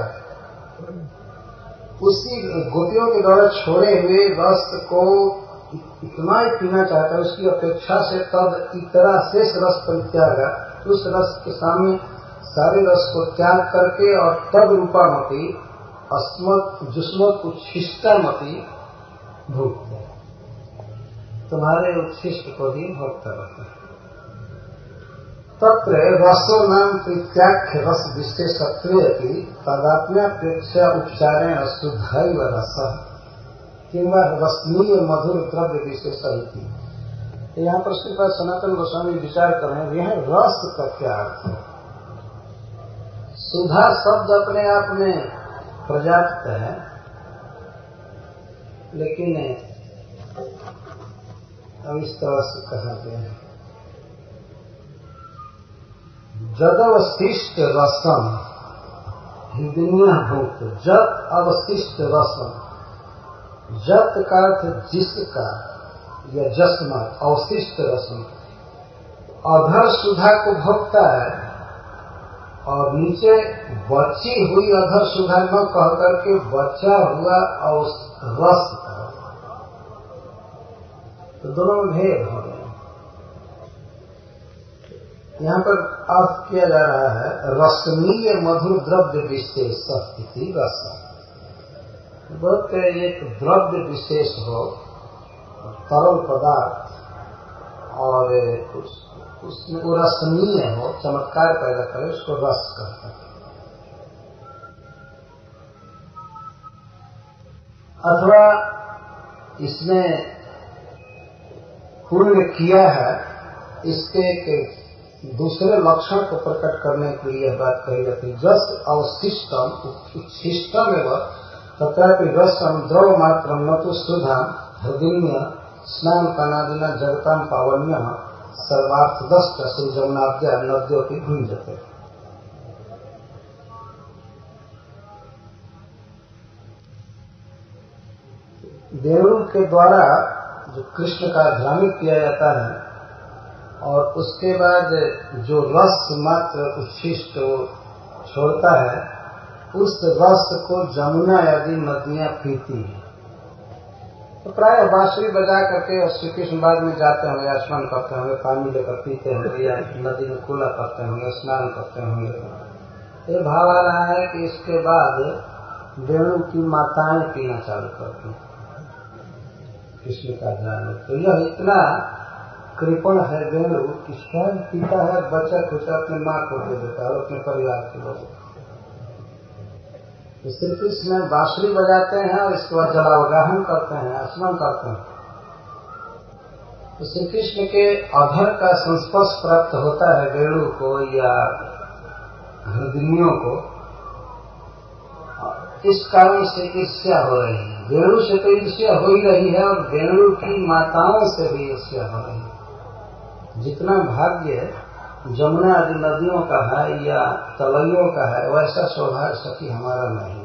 Speaker 1: उसी गोपियों के द्वारा छोड़े हुए रस को इतना ही पीना चाहता है, उसकी अपेक्षा से तद इतरा शेष रस परित्यागा, उस रस के सामने सारे रस को त्याग करके और तद रूपामति अस्मत् जुष्मत् उच्छिष्टामति भूखते, तुम्हारे उच्छिष्ट को भी भोगता रहता है। तत्र रसो नाम प्रीत्याख्य रस विशेषत्वेऽपि तदात्म्यापेक्षा उपचारेण शुद्धैव रसः किंवा रसनीय मधुर द्रव्य विशेषः। यहाँ पर श्रीपाद सनातन गोस्वामी विचार कर रहे हैं, यह रस का क्या अर्थ है। सुधा शब्द अपने आप में पर्याप्त है, लेकिन अब इस तरह से कहा गया है, जदवशिष्ट रसम हिंदुनिया भूत, जत अवशिष्ट रसम, जत का अर्थ जिसका या जस्मात, अवशिष्ट रसम, अधर सुधा को भोगता है और नीचे बची हुई अधर सुधा न कह करके बचा हुआ रस का, तो दोनों में भेद हो गए। यहाँ पर अर्थ किया जा रहा है रसनीय मधुर द्रव्य विशेष इति रस। बहुत एक द्रव्य विशेष हो, तरल पदार्थ, और उसमें वो रसनीय हो, चमत्कार पैदा करे, उसको रस कहते हैं। अथवा इसने पुण्य किया है, इसके एक दूसरे लक्षण को प्रकट करने के लिए यह बात कही जाती है। जस अवशिष्टम उच्छिष्टम एवं तथापि रसम द्रव मात्रम न तो सुधा हृदय स्नान पानादिना जगताम पावन्य सर्वार्थदस्त श्री जमुनाद्या नद्यों की भूंजते। देवों के द्वारा जो कृष्ण का ध्यान किया जाता है और उसके बाद जो रस मात्र उच्छिष्ट छोड़ता है, उस रस को जमुना आदि नदियां पीती हैं। तो प्राय बांसुरी बजा करके और श्री कृष्ण बाद में जाते होंगे, स्नान करते होंगे, पानी लेकर पीते होंगे, या नदी में कूला करते होंगे, स्नान करते होंगे। ये भाव आ रहा है कि इसके बाद वेणु की माताएं पीना चालू करती हैं। कृष्ण का ध्यान है। तो यह इतना कृपण है वेणु कि स्वयं पीता है, बच्चा खुचा अपने माँ को दे देता है और अपने परिवार के लोग। तो श्री कृष्ण बांसुरी बजाते हैं और इसके बाद जलावगाहन करते हैं, स्नान करते हैं। तो श्री कृष्ण के अधर का संस्पर्श प्राप्त होता है वेणु को या हृदयों को, इस कारण से ईर्ष्या हो रही है। वेणु से तो ईर्ष्या हो ही रही है और वेणु की माताओं से भी ईर्ष्या हो रही है। जितना भाग्य जमुना आदि नदियों का है या तलैयों का है, वैसा सौभाग्य सखी हमारा नहीं।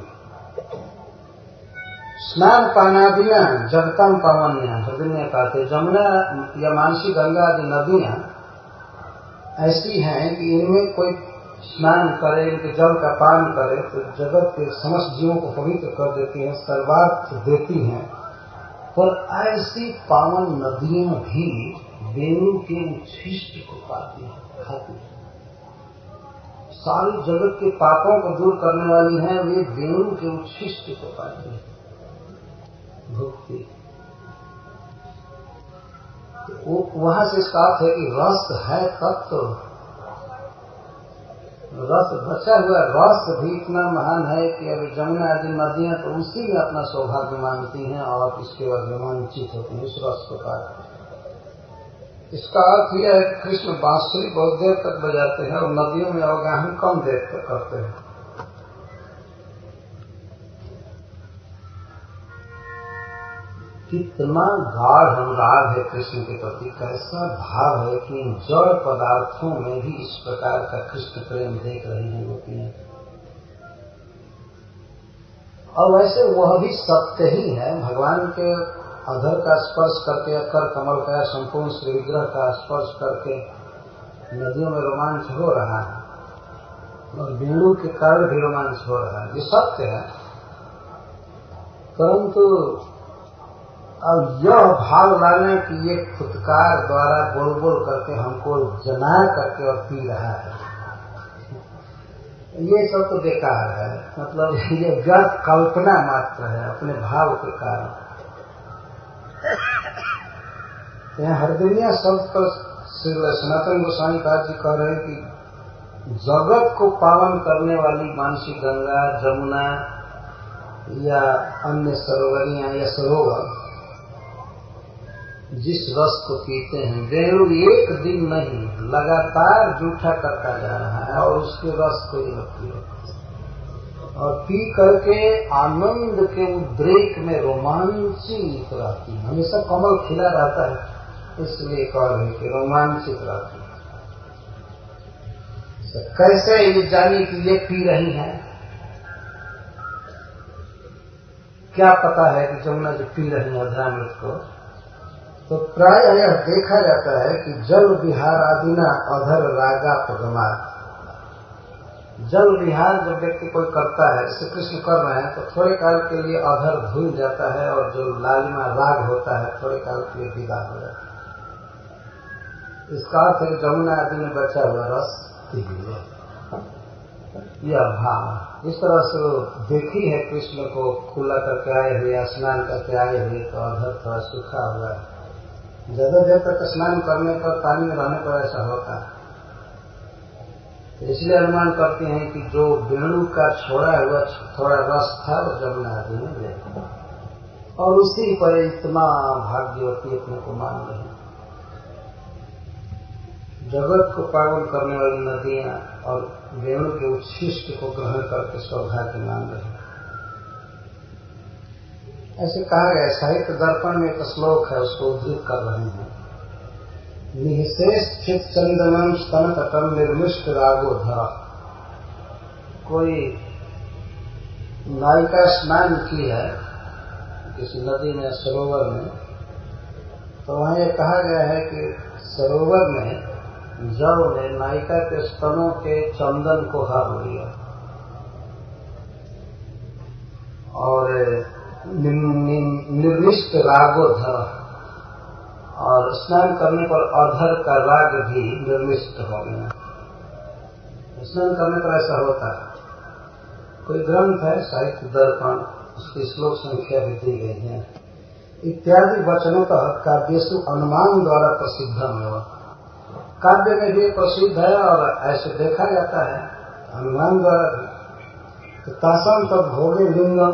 Speaker 1: स्नान पानादियां जगतम पावन्या, हृदय कहते जमुना या मानसी गंगा आदि नदियां ऐसी हैं कि इनमें कोई स्नान करे, इनके जल का पान करे तो जगत के समस्त जीवों को पवित्र कर देती हैं, सर्वार्थ देती हैं। पर ऐसी पावन नदियां भी वेणु के उच्छिष्ट को पाती हैं, खाती हैं। सारी जगत के पापों को दूर करने वाली हैं, वे वेणु के उच्छिष्ट को पाती हैं, भुगती। तो वहां से इसका अर्थ है कि रस है तब तो रस बचा हुआ रस भी इतना महान है कि अभी जमुना आदि नदियां तो उसी में अपना सौभाग्य मानती हैं और इसके बाद रोमांचित होती हैं इस रस को पाकर। इसका अर्थ यह है कि कृष्ण बांसुरी बहुत देर तक बजाते हैं और नदियों में अवगाहन कम देर तक करते हैं। कितना गाढ़ अनुराग है कृष्ण के प्रति, कैसा भाव है कि इन जड़ पदार्थों में भी इस प्रकार का कृष्ण प्रेम देख रही हैं गोपियां। और वैसे वह भी सत्य ही है। भगवान के अधर का स्पर्श करके, कर कमल का संपूर्ण श्री विग्रह का स्पर्श करके नदियों में रोमांच हो रहा है और वेणु के कारण भी रोमांच हो रहा है, ये सत्य है। परंतु अब यह भाव लाने कि ये फुटकार द्वारा बोल बोल करके हमको जना करके और पी रहा है, ये सब तो बेकार है। मतलब ये व्यर्थ कल्पना मात्र है अपने भाव के कारण। यहाँ हरदिनिया शब्द पर श्री सनातन गोस्वामी जी कह रहे हैं कि जगत को पावन करने वाली मानसी गंगा, जमुना या अन्य सरोवरियां या सरोवर जिस रस को पीते हैं, वेणु एक दिन नहीं लगातार जूठा करता जा रहा है और उसके रस को ही लगती है और पी करके आनंद के उद्रेक में रोमांचित रहती है। हमेशा कमल खिला रहता है, इसलिए कह रहे कि रोमांचित रहती है। कैसे ये जानी कि ये पी रही है? क्या पता है कि जमुना जो पी रही है अधरामृत को? तो प्राय यह देखा जाता है कि जल विहार आदि न अधर रागा पगमात। जल विहार जब व्यक्ति कोई करता है, श्री कृष्ण कर रहे हैं, तो थोड़े काल के लिए अधर धुल जाता है और जो लालिमा राग होता है थोड़े काल के लिए विदा हो जाता है। इसका अर्थ है जमुना आदि में बचा हुआ रस पी लिया, यह भाव। इस तरह से देखी है कृष्ण को खुला करके आए हुए, स्नान करके आए हुए, तो अधर थोड़ा सूखा हुआ है। ज्यादा देर तक स्नान करने पर, पानी में रहने पर ऐसा होता है। इसलिए अनुमान करते हैं कि जो वेणु का छोड़ा हुआ थोड़ा रस था वो जमुना आदि में ले और उसी पर इतना भाग्यवती अपने को मान रही। जगत को पावन करने वाली नदियां और वेणु के उच्छिष्ट को ग्रहण करके सौभाग्य मान रही। ऐसे कहा गया, साहित्य दर्पण में एक श्लोक है, उसको उद्धृत कर रहे हैं। निःशेष चित चंदनम स्तन तटम निर्मिष्ट रागोधरा। कोई नायिका स्नान की है किसी नदी में, सरोवर में, तो वहां ये कहा गया है कि सरोवर में जल ने नायिका के स्तनों के चंदन को हर लिया और निर्मिष्ट रागोधर, और स्नान करने पर अधर का राग भी निर्मिष्ट हो गया। स्नान करने पर ऐसा होता है। कोई ग्रंथ है साहित्य दर्पण, उसकी श्लोक संख्या भी दी गई है। इत्यादि वचनतः काव्यसु अनुमान द्वारा प्रसिद्धम एवं। काव्य में भी प्रसिद्ध है और ऐसे देखा जाता है अनुमान द्वारा भी। तो तासम तब भोगे लिंगम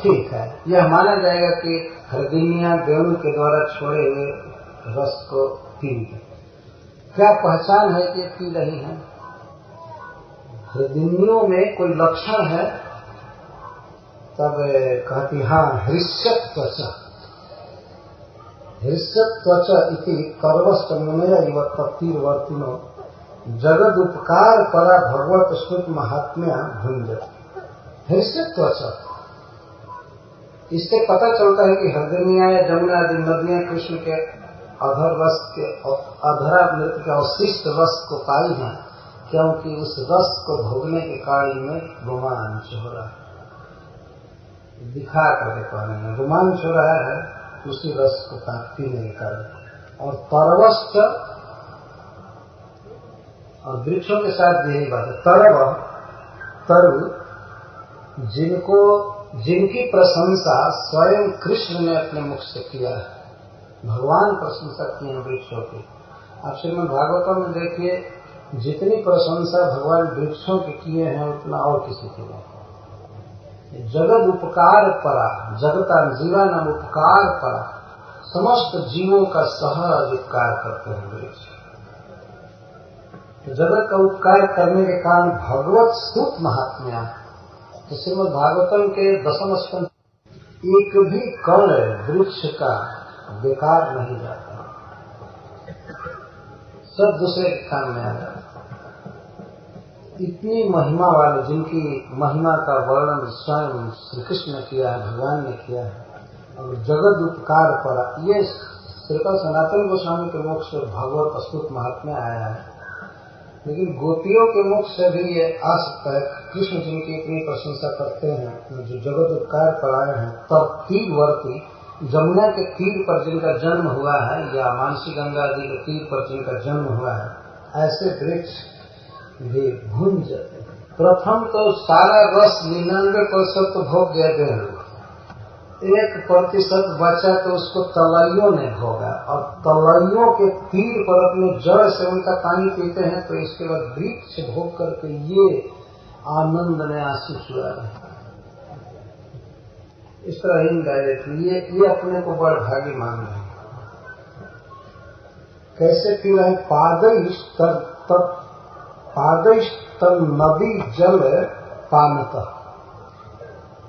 Speaker 1: ठीक है, यह माना जाएगा कि हरदिनियां वेणु के द्वारा छोड़े हुए रस को पी। क्या पहचान है कि पी रही है? हृदयों में कोई लक्षण है तब कहती हाँ हृष्यक त्वचा, हृष्यक त्वचा इति कर्वस्तमुनय इव तत्तीर्वर्तिनो जगद उपकार परा भगवत स्तुत महात्म्या भुंज। हृष्यक त्वचा, इससे पता चलता है कि हरदिनिया या जमुना आदि नदियां कृष्ण के अधर रस के अधरा नृत्य के अवशिष्ट रस को पाई हैं, क्योंकि उस रस को भोगने के कारण में रोमांच हो रहा है। दिखा करके कहने में रोमांच हो रहा है उसी रस को पीने के कारण। और तरवश्च, और वृक्षों के साथ यही बात है। तरव, तरु, जिनकी प्रशंसा स्वयं कृष्ण ने अपने मुख से किया है। भगवान प्रशंसा किए हैं वृक्षों की। आप श्रीमद् भागवतम में देखिए, जितनी प्रशंसा भगवान वृक्षों के किए हैं उतना और किसी की नहीं। जगद उपकार परा, जगता जीवन उपकार परा, समस्त जीवों का सहज उपकार करते हैं वृक्ष। जगत का उपकार करने के कारण भगवत स्तुत महात्म्या। तो श्रीमद् भागवतम के 10वें स्कंद, एक भी कण वृक्ष का बेकार नहीं जाता, सब दूसरे के काम में आ जाता। इतनी महिमा वाले, जिनकी महिमा का वर्णन स्वयं श्री कृष्ण ने किया है, भगवान ने किया है। और जगद उपकार पर ये श्रीपाद सनातन गोस्वामी के मुख से भगवत स्तुत महात्म्य आया है। लेकिन गोपियों के मुख से भी ये आ सकता है। कृष्ण जिनकी इतनी प्रशंसा करते हैं, जो जगत उपकार पर आए हैं, तब तीरवर्ती जमुना के तीर पर जिनका जन्म हुआ है, या मानसी गंगा आदि के तीर पर जिनका जन्म हुआ है, ऐसे वृक्ष भी भुंज जाते हैं। प्रथम तो सारा रस 99% तो भोग गया वेणु, 1% बचा तो उसको तलैयों ने भोगा, और तलैयों के तीर पर अपने जड़ से उनका पानी पीते हैं। तो इसके बाद वृक्ष भोग करके ये आनंद में आशीष हुआ है। इस तरह इनडायरेक्टली ये अपने को बड़ भागी मान रहे हैं। कैसे पी रहे हैं? पादइश नदी जल पानतः,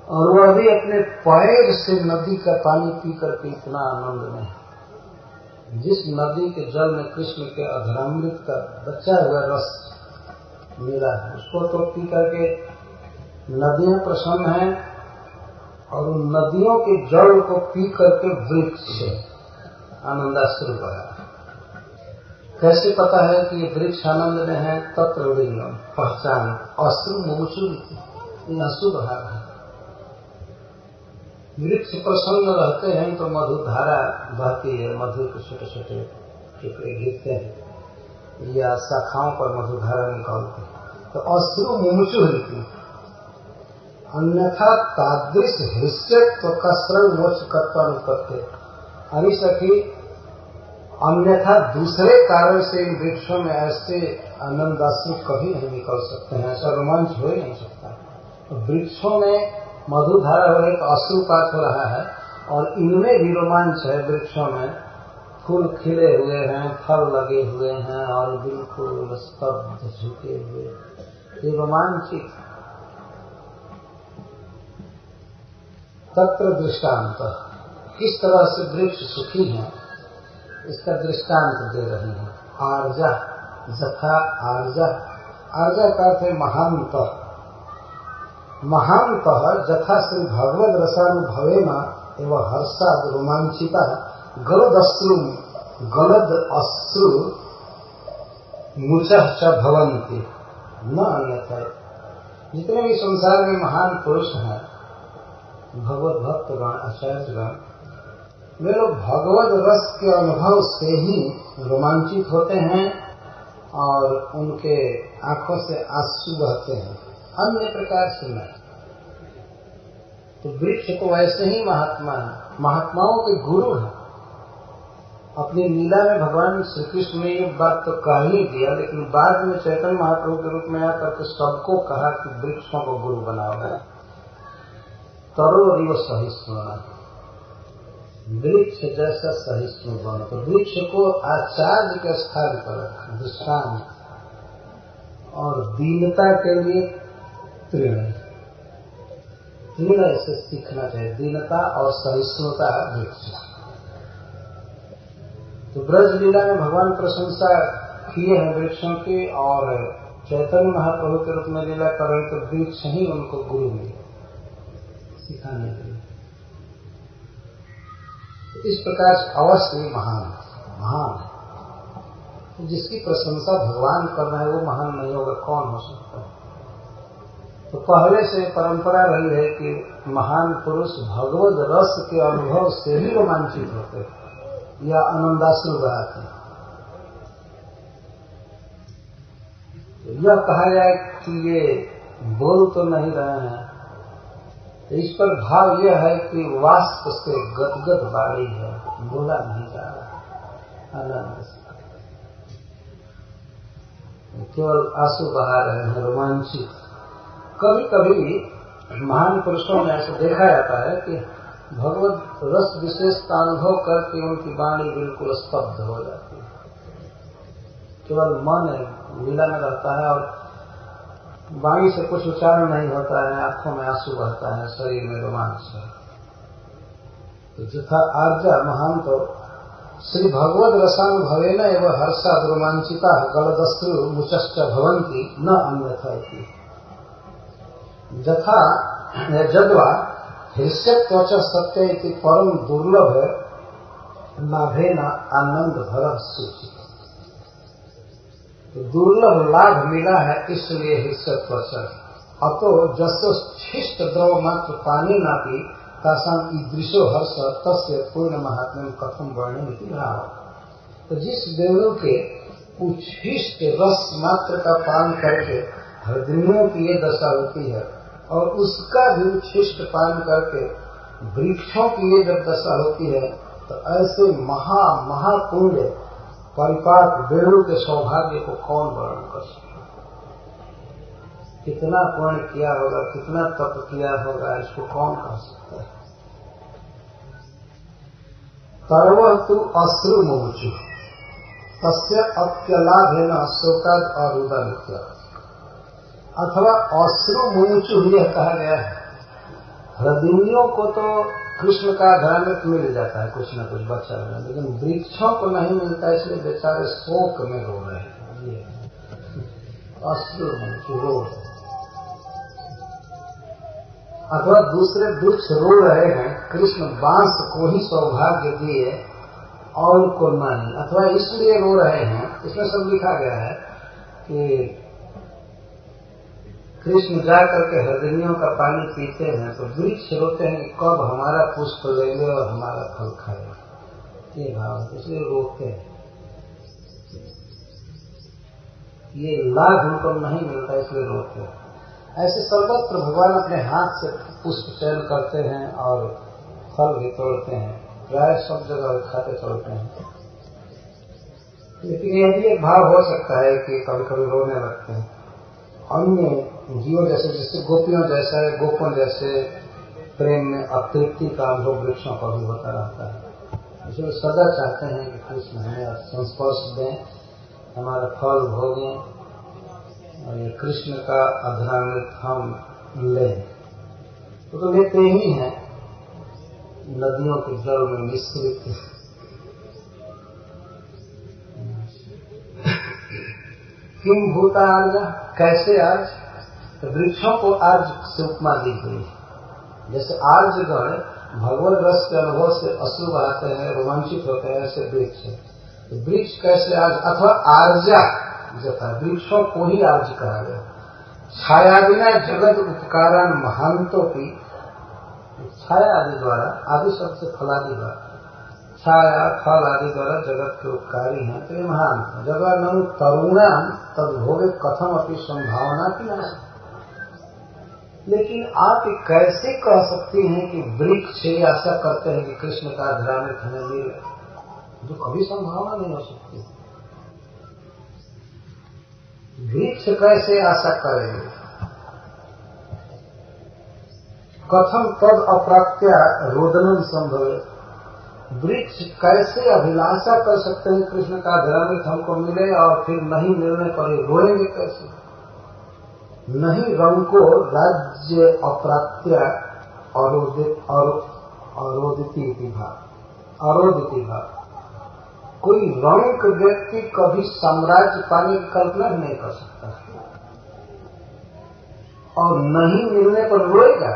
Speaker 1: और वह भी अपने पैर से नदी का पानी पी करके इतना आनंद में है। जिस नदी के जल में कृष्ण के अधरामृत का बचा हुआ रस मिला है, उसको तो पी करके नदियां प्रसन्न हैं, और उन नदियों के जल को पी करके वृक्ष आनंदाश्रु बहा। कैसे पता है कि ये वृक्ष आनंद में है? तत्र लिंगम, पहचान, अश्रु मुमुसु, ये अश्रु बहा है। वृक्ष प्रसन्न रहते हैं तो मधुधारा बहती है, मधु के छोटे छोटे टुकड़े गिरते हैं या शाखाओं पर मधुधारा निकलती है, तो अश्रु मुमुसु होती। अन्यथा तादृश हृष्यत्व का श्रम मोक्ष कर्तानुपत्य। अरे सखी, अन्यथा दूसरे कारण से इन वृक्षों में ऐसे आनंदाश्रु कभी नहीं निकल सकते हैं, ऐसा रोमांच हो ही नहीं सकता। तो वृक्षों में मधुधारा हो रही, तो अश्रुपात हो रहा है, और इनमें भी रोमांच है। वृक्षों में फूल खिले हुए हैं, फल लगे हुए हैं, और बिल्कुल स्तब्ध झुके हुए, ये रोमांचित। तत्र दृष्टांत, किस तरह से वृक्ष सुखी हैं इसका दृष्टांत दे रही है। आर्जा, जथा आर्जा, आर्जा का अर्थ है महांत। महांत जथा श्री भगवद रसानुभवेन एवं हर्षाद रोमांचिता गलद अश्रु मुचः च भवन्ति न अन्यथा। जितने भी संसार में महान पुरुष हैं, भगवत भक्तगण, आचार्यगण, वे लोग भगवत रस के अनुभव से ही रोमांचित होते हैं, और उनके आंखों से आंसू बहते हैं, अन्य प्रकार से नहीं। तो वृक्ष तो वैसे ही महात्मा है, महात्माओं के गुरु हैं। अपनी लीला में भगवान श्री कृष्ण ने ये बात तो कह ही दिया, लेकिन बाद में चैतन्य महाप्रभु के रूप में आकर के सबको कहा कि वृक्षों को गुरु बनाओ। तरोरिव सहिष्णु, वृक्ष जैसा सहिष्णु बनो। तो वृक्ष को आचार्य के स्थान पर रखा, दृष्टांत, और दीनता के लिए तृण ऐसे सीखना चाहिए, दीनता और सहिष्णुता वृक्ष। तो ब्रज लीला में भगवान प्रशंसा किए हैं वृक्षों की, और चैतन्य महाप्रभु के रूप में लीला कर रहे तो वृक्ष ही उनको गुरु मिले सिखाने के लिए। तो इस प्रकार से अवश्य महान है। जिसकी प्रशंसा भगवान कर रहे हैं वो महान नहीं होगा, कौन हो सकता है? तो पहले से परंपरा रही है कि महान पुरुष भगवद रस के अनुभव से ही रोमांचित होते या आनंदाश्रु बहाते। तो यह कहा जाए कि ये बोल तो नहीं रहे हैं, तो इस पर भाव यह है कि वाष्प से गदगद वाणी है, बोला नहीं जा रहा, आनंद से केवल आंसू बहा रहे हैं, रोमांचित। कभी कभी महान पुरुषों में ऐसा देखा जाता है कि भगवत रस विशेष का अनुभव करके उनकी वाणी बिल्कुल स्तब्ध हो जाती है, केवल मन लीला में रहता है और वाणी से कुछ उच्चारण नहीं होता है, आंखों में आंसू बहता है, शरीर में रोमांच है। तो जथा आर्जा महान तो श्री भगवद रसानुभवेन एवं हर्षाद रोमांचिता गलदस्त्रु मुचश्च भवन्ति न अन्यथा। जथा जद्वा हृष्य त्वचा सत्य इति परम दुर्लभ लाभेन आनंद भर सूचित। तो दुर्लभ लाभ मिला है इसलिए हृष्य त्वचा। अतो जसोच्छिष्ट द्रव मात्र पानी नापी तासाम ईदृशो हर्ष तस्य पूर्ण महात्म्यम कथम वर्णन भाव। तो जिस देवों के उच्छिष्ट रस मात्र का पान करके हृदयों की ये दशा होती है, और उसका भी उच्छिष्ट पान करके वृक्षों की ये जब दशा होती है, तो ऐसे महापुण्य परिपाक वेणु के सौभाग्य को कौन वर्णन कर सकता? कितना पुण्य किया होगा, कितना तप किया होगा, इसको कौन कह सकता है? सर्व तु अश्रु मुमुचु तस्य अत्यलाभेन शोकाद अरुदन। अथवा अश्रु मुमुचु यह कहा गया है, हृदयों को तो कृष्ण का घरामृत मिल जाता है कुछ न कुछ बच्चा में, लेकिन वृक्षों को नहीं मिलता, इसलिए बेचारे शोक में रो रहे हैं। ये अश्रु मुमुचु रो रहे हैं। अथवा दूसरे वृक्ष रो रहे हैं, कृष्ण बांस को ही सौभाग्य दिए और को नहीं, अथवा इसलिए रो रहे हैं। इसमें सब लिखा गया है कि कृष्ण जाकर के हृदयों का पानी पीते हैं तो वृक्ष रोते हैं कि कब हमारा पुष्प ले ले और हमारा फल खाए, ये भाव, इसलिए रोते हैं। ये लाभ उनको नहीं मिलता इसलिए रोते हैं। ऐसे सर्वत्र भगवान अपने हाथ से पुष्प चयन करते हैं और फल भी तोड़ते हैं, प्राय सब जगह खाते तोड़ते हैं। लेकिन यह भी एक भाव हो सकता है कि कभी कभी रोने लगते हैं। अन्य जीवों जैसे, जैसे गोपियों जैसा है, गोपों जैसे प्रेम में अतृप्ति का अनुभव वृक्षों का भी होता रहता है। इसलिए सदा चाहते हैं कि कृष्ण हमें संस्पर्श दें, हमारा फल भोगें और ये कृष्ण का अधरामृत हम लें। तो लेते ही हैं नदियों के जल में मिश्रित। किम भूता आर्जा, कैसे आर्ज? तो वृक्षों को आर्ज से उपमा दी गई। जैसे आर्जगण भगवत रस के अनुभव से अश्रु बहाते हैं, रोमांचित होते हैं, ऐसे वृक्ष है। तो वृक्ष कैसे आर्ज अथवा आर्जा जता, वृक्षों को ही आर्ज कहा गया। छाया बिना जगत उपकारण महानतों की, छाया आदि द्वारा, आदि शब्द से फलादि द्वारा, छाया फल आदि द्वारा जगत के उपकारी हैं, तो ये महान है। जगह नु तरुणान तद भोगे कथम अपनी संभावना की ना। लेकिन आप कैसे कह सकती हैं कि वृक्ष आशा करते हैं कि कृष्ण का अधरामृत हमें मिले, जो कभी संभावना नहीं हो सकती। वृक्ष कैसे आशा करेंगे? कथम तद अप्राप्त्या रोदनम संभवे। वृक्ष कैसे अभिलाषा कर सकते हैं कृष्ण का अधरामृत हमको मिले और फिर नहीं मिलने पर रोएंगे कैसे? नहीं रंको राज्य अप्राप्त्या अरोदिति भाव। कोई रंक व्यक्ति कभी साम्राज्य पाने की कल्पना नहीं कर सकता और नहीं मिलने पर रोएगा।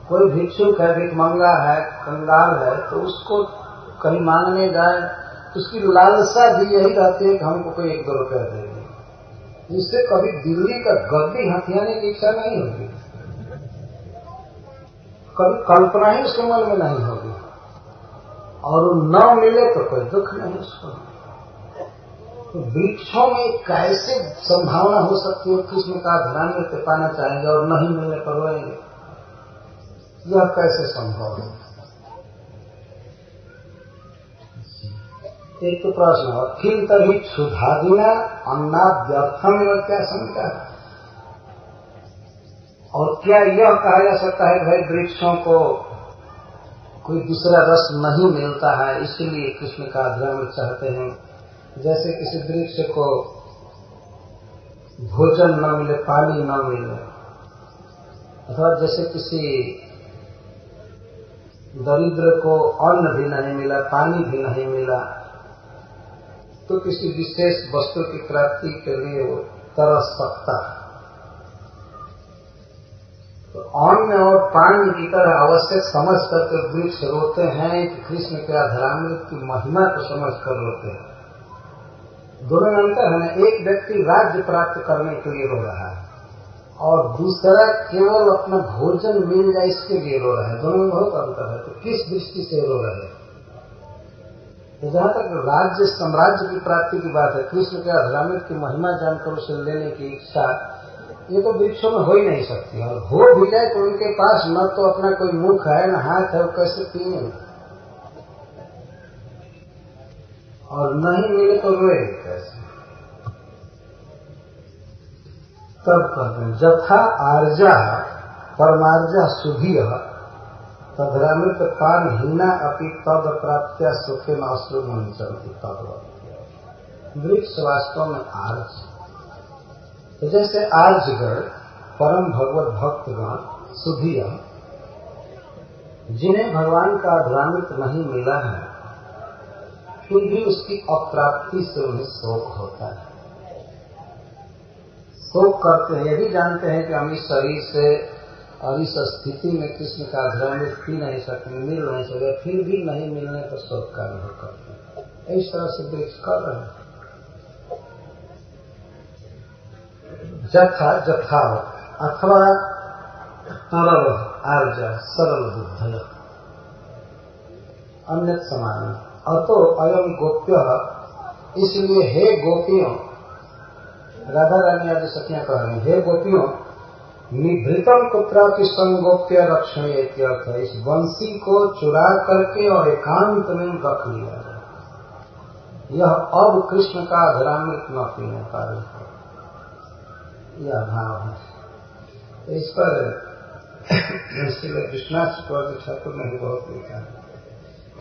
Speaker 1: कोई भिक्षुक है, भिखमंगा है, कंगाल है, तो उसको कहीं मांगने जाए तो उसकी लालसा भी यही रहती है कि हमको कोई 1-2 रुपया देंगे। जिससे कभी दिल्ली का गद्दी हथियाने की इच्छा नहीं होगी, कभी कल्पना ही उसके मन में नहीं होगी, और न मिले तो कोई दुख नहीं उसको। तो वृक्षों में कैसे संभावना हो सकती है कृष्ण का अधरामृत पाना चाहेंगे और नहीं मिलने पर रोएंगे? यह कैसे संभव है? एक तो प्रश्न है, किम तभी क्षुधादिना अन्नाद्यर्थम क्या शंका है? और क्या यह कहा जा सकता है कि भाई वृक्षों को कोई दूसरा रस नहीं मिलता है इसलिए कृष्ण का अधरामृत चाहते हैं? जैसे किसी वृक्ष को भोजन न मिले, पानी न मिले, अथवा जैसे किसी दरिद्र को अन्न भी नहीं मिला, पानी भी नहीं मिला, तो किसी विशेष वस्तु की प्राप्ति के लिए वो तरस सकता है। तो अन्न और पानी की तरह आवश्यक समझ करके वृक्ष रोते हैं कि कृष्ण के अधरामृत की महिमा को समझ कर रोते हैं। दोनों में अंतर है। एक व्यक्ति राज्य प्राप्त करने के लिए रो रहा है और दूसरा केवल अपना भोजन मिल जाए इसके लिए रो रहा है। दोनों में बहुत अंतर है। तो किस दृष्टि से रो रहे हैं? तो जहाँ तक राज्य साम्राज्य की प्राप्ति की बात है, कृष्ण के अधरामृत की महिमा जानकर उसे लेने की इच्छा, ये तो वृक्षों में हो ही नहीं सकती। और हो भी जाए तो उनके पास न तो अपना कोई मुख है न हाथ है, वो कैसे पिएंगे? और नहीं मिले तो रोएंगे कैसे? तब कहते हैं जथा आर्जा परमार्जा सुधीय तधरामृत पान हीना अपि तद प्राप्त्या सुखे न अश्रु मुंचन्ति तद्वत्। वृक्ष वास्तव में आर्ज, तो जैसे आर्जगण परम भगवत भक्तगण सुधीय, जिन्हें भगवान का अधरामृत नहीं मिला है फिर भी उसकी अप्राप्ति से उन्हें शोक होता है। शोक करते हैं, ये भी जानते हैं कि हम इस शरीर से और इस स्थिति में कृष्ण का अधरामृत पी नहीं सकते, मिल नहीं सके, फिर भी नहीं मिलने पर शोक का अनुभव करते हैं। इस तरह से वृक्ष कर रहे हैं। जथा जथावत अथवा तरल आर्जा सरल बुद्धय अन्य समान। अतो अयम गोप्य, इसलिए हे गोपियों, राधा रानी आदि सखियां कह रही, हे गोपियों, निभृतम कुत्रापि संगोप्य रक्षण इत्यर्थ। इस बंसी को चुरा करके और एकांत में रख लिया जाए। यह अब कृष्ण का अधरामृत न पीने पावे, यह भाव है। इस पर श्री विश्वनाथ चक्रवर्ती ठाकुर ने भी बहुत लिखा है।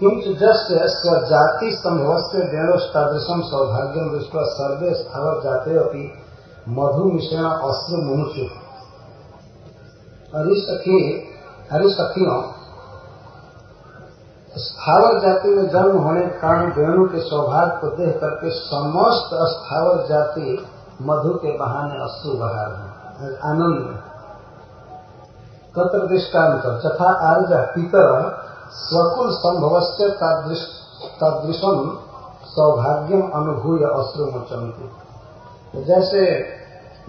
Speaker 1: किंतु जस्य स्वजाति संभवस्य वेणोस्तादृशम सौभाग्यम दृष्ट्वा सर्वे स्थावर जाते अपि मधु मिश्रण अश्रु मुमुचु। हरिसखियों, स्थावर जाति में जन्म होने के कारण वेणु के सौभाग्य को देख करके समस्त स्थावर जाति मधु के बहाने अश्रु बहा रहे हैं आनंद में। तत्र दृष्टांत तथा आर्जा पितर स्वकुल संभवस्य तादृशम सौभाग्यम अनुभूय अश्रु मुचन्ति। जैसे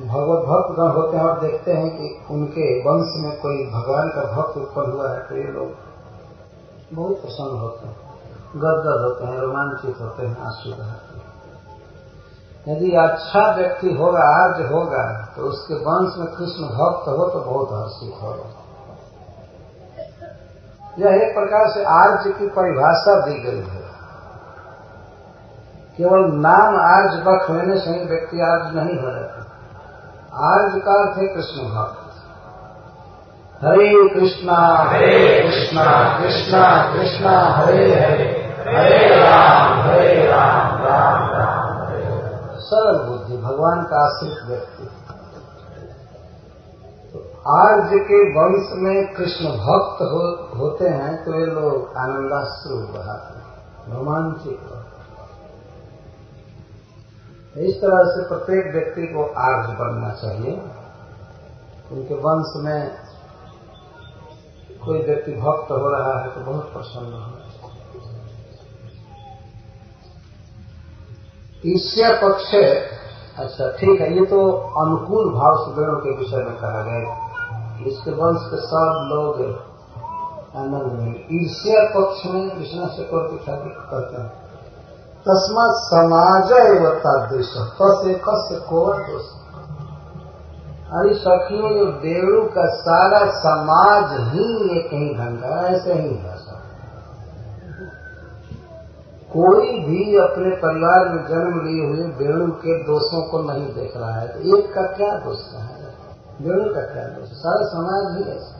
Speaker 1: भगवत भक्तगण होते हैं और देखते हैं कि उनके वंश में कोई भगवान का भक्त उत्पन्न हुआ है तो ये लोग बहुत प्रसन्न होते हैं, गदगद होते हैं, रोमांचित होते हैं, आंसू बहाते हैं। यदि अच्छा व्यक्ति होगा, आर्य होगा, तो उसके वंश में कृष्ण भक्त हो तो बहुत हर्षित होगा। यह एक प्रकार से आर्य की परिभाषा दी गई है। केवल नाम आर्य बख लेने से ही व्यक्ति आर्य नहीं हो जाता। आर्य का अर्थ है कृष्ण भक्त। हरे कृष्णा कृष्णा कृष्णा हरे हरे, हरे राम राम राम हरे हरे। सरल बुद्धि, भगवान का आश्रित व्यक्ति। तो आर्य के वंश में कृष्ण भक्त होते हैं तो ये लोग आनंदाश्रु बहाते हैं, रोमांचित होते। इस तरह से प्रत्येक व्यक्ति को आर्य बनना चाहिए। उनके वंश में कोई व्यक्ति भक्त हो रहा है तो बहुत प्रसन्न हो। ईर्ष्या पक्ष, अच्छा ठीक है, ये तो अनुकूल भाव से वेणों के विषय में कहा गया। इसके वंश के सब लोग आनंद में। ईर्ष्या पक्ष में कृष्ण से कहते हैं तस्मात् समाज एवं तादृश कस्य कस्य कोवर दोष। अरे सखियों, ये बेड़ू का सारा समाज ही ये कहीं ढंग का ऐसे ही है। कोई भी अपने परिवार में जन्म लिए हुए बेड़ू के दोषों को नहीं देख रहा है। तो एक का क्या दोष है, बेड़ू का क्या दोष? सारा समाज ही ऐसा।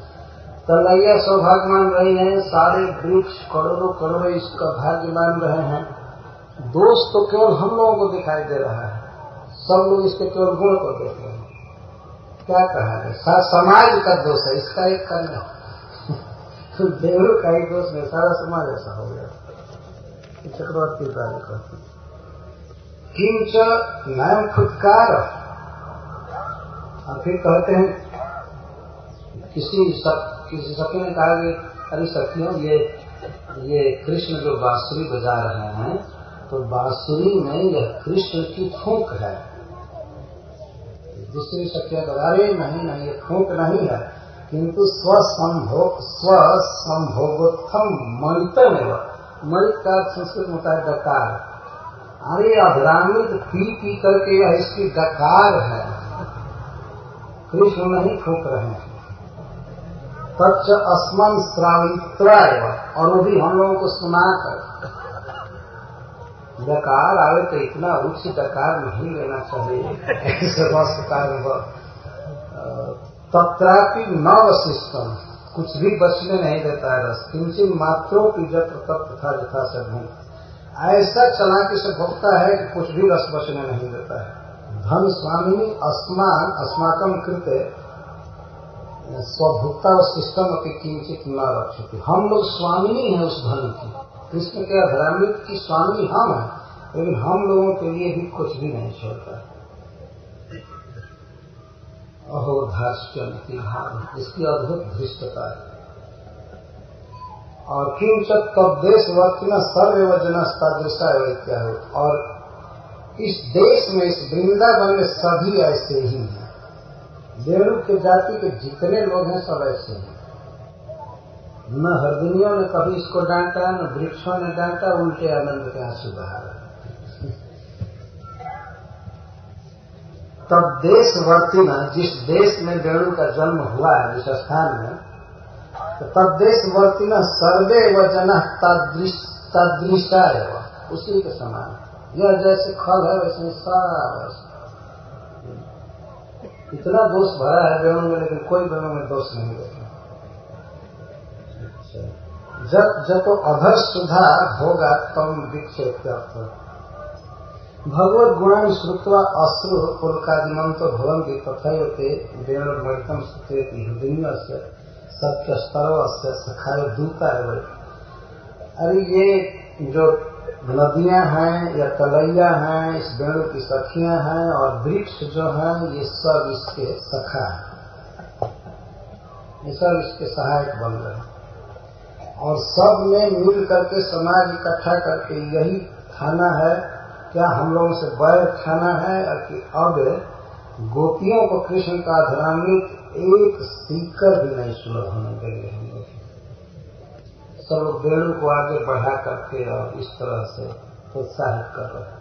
Speaker 1: तलैया सौभाग्य मान रही हैं, सारे वृक्ष करोड़ों करोड़ों इसका भाग्य मान रहे हैं। दोष तो केवल हम लोगों को दिखाई दे रहा है, सब लोग इसके केवल गुण को देख रहे हैं। क्या कहा है? समाज का दोष है, इसका एक करना तो बेड़ू का ही दोष नहीं, सारा समाज ऐसा हो गया। चक्रवर्ती कार्य कहते किंच नयम फुटकार। और फिर कहते हैं किसी सखी ने कहा कि अरे सखियों, ये कृष्ण जो बांसुरी बजा रहे हैं तो बांसुरी में यह कृष्ण की फूंक है। दूसरी सखियां कहा अरे नहीं, ये फूंक नहीं है, किंतु स्वसंभोगोत्थम मणितम एवं। मणित का संस्कृत में होता है डकार। अरे अधरामित पी करके यह इसकी डकार है, कृष्ण नहीं फूंक रहे हैं। तच्च अस्मन श्रावित्रा एवं, और वो भी हम लोगों को सुनाकर। डकार आवे तो इतना उच्च डकार नहीं लेना चाहिए, ऐसे तत्रापि न वशिष्ठम, कुछ भी बचने नहीं देता है रस। किंचित मात्रों की जब तत्व था यथा सभी, ऐसा चलाके से भोगता है कि कुछ भी रस बचने नहीं देता है। धन स्वामी अस्माकम कृते स्वभुक्ता व सिस्टम अपनी किंचित न रक्षती। हम लोग स्वामिनी है उस धन की, कृष्ण के अधरामृत की स्वामी हम हैं, लेकिन हम लोगों के लिए भी कुछ भी नहीं छोड़ता है। अहो धार्ष्ट्य भाव, इसकी अद्भुत धृष्टता है। और किंच तब देश वर्तिना सर्व जनस्तादृशा क्या हो। और इस देश में, इस वृंदावन में सभी ऐसे ही हैं। वेणु के जाति के जितने लोग हैं सब ऐसे हैं। न हरदिनियों ने कभी इसको डांटा, न वृक्षों ने डांटा, उल्टे आनंद के आंसू बहा रहे। तब देश वर्तिना, जिस देश में वेणु का जन्म हुआ है, जिस स्थान में, तो तब देश वर्तिना सर्वे व जना तादृशा एवं, उसी के समान। यह जैसे खल है वैसे सारा इतना दोष भरा है वेणु में, लेकिन कोई वेणु में दोष नहीं देखा। जब अधर सुधा होगा तम विक्षेप्यर्थ। भगवत गुणान श्रुत्वा अश्रु पुलकादिमंतो भवन्ति तथैवते वेणुर्मणितम स्तुतेति हृदय से सत्य स्तरव से सखाय दूता है। अरे ये जो नदियां हैं या तलैया हैं, इस वेणु की सखियां हैं, और वृक्ष जो हैं ये सब इसके सखा है, ये सब इसके सहायक बन रहे हैं। और सब ने मिल करके समाज इकट्ठा करके यही खाना है। क्या हम लोगों से बैर खाना है कि अब गोपियों को कृष्ण का अधरामृत एक सीकर भी नहीं सुलभ होने देंगे हम लोग। सब वेणु को आगे बढ़ा करके और इस तरह से प्रोत्साहित कर रहे हैं।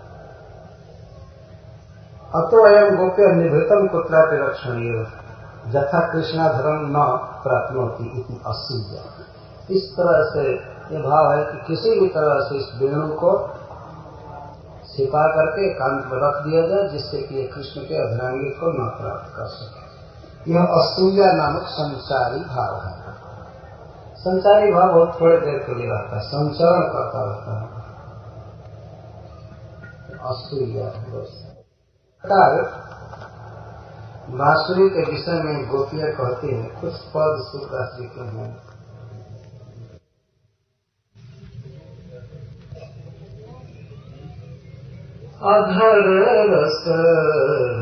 Speaker 1: अतो अयम गोप्य निभृतम कुत्रापि रक्षणीय यथा कृष्णाधरम न प्राप्नोति इति असूया। इस तरह से ये भाव है कि किसी भी तरह से इस वेणु को छिपा करके कांत में रख दिया जाए, जिससे कि ये कृष्ण के अधरांगी को न प्राप्त कर सके। यह असूया नामक संचारी भाव है। संचारी भाव बहुत थोड़ी देर के लिए रहता है, संचरण करता रहता है। असूया बांसुरी के विषय में गोपियां कहती हैं, कुछ पद सूत्रदास जी के हैं। अधर रस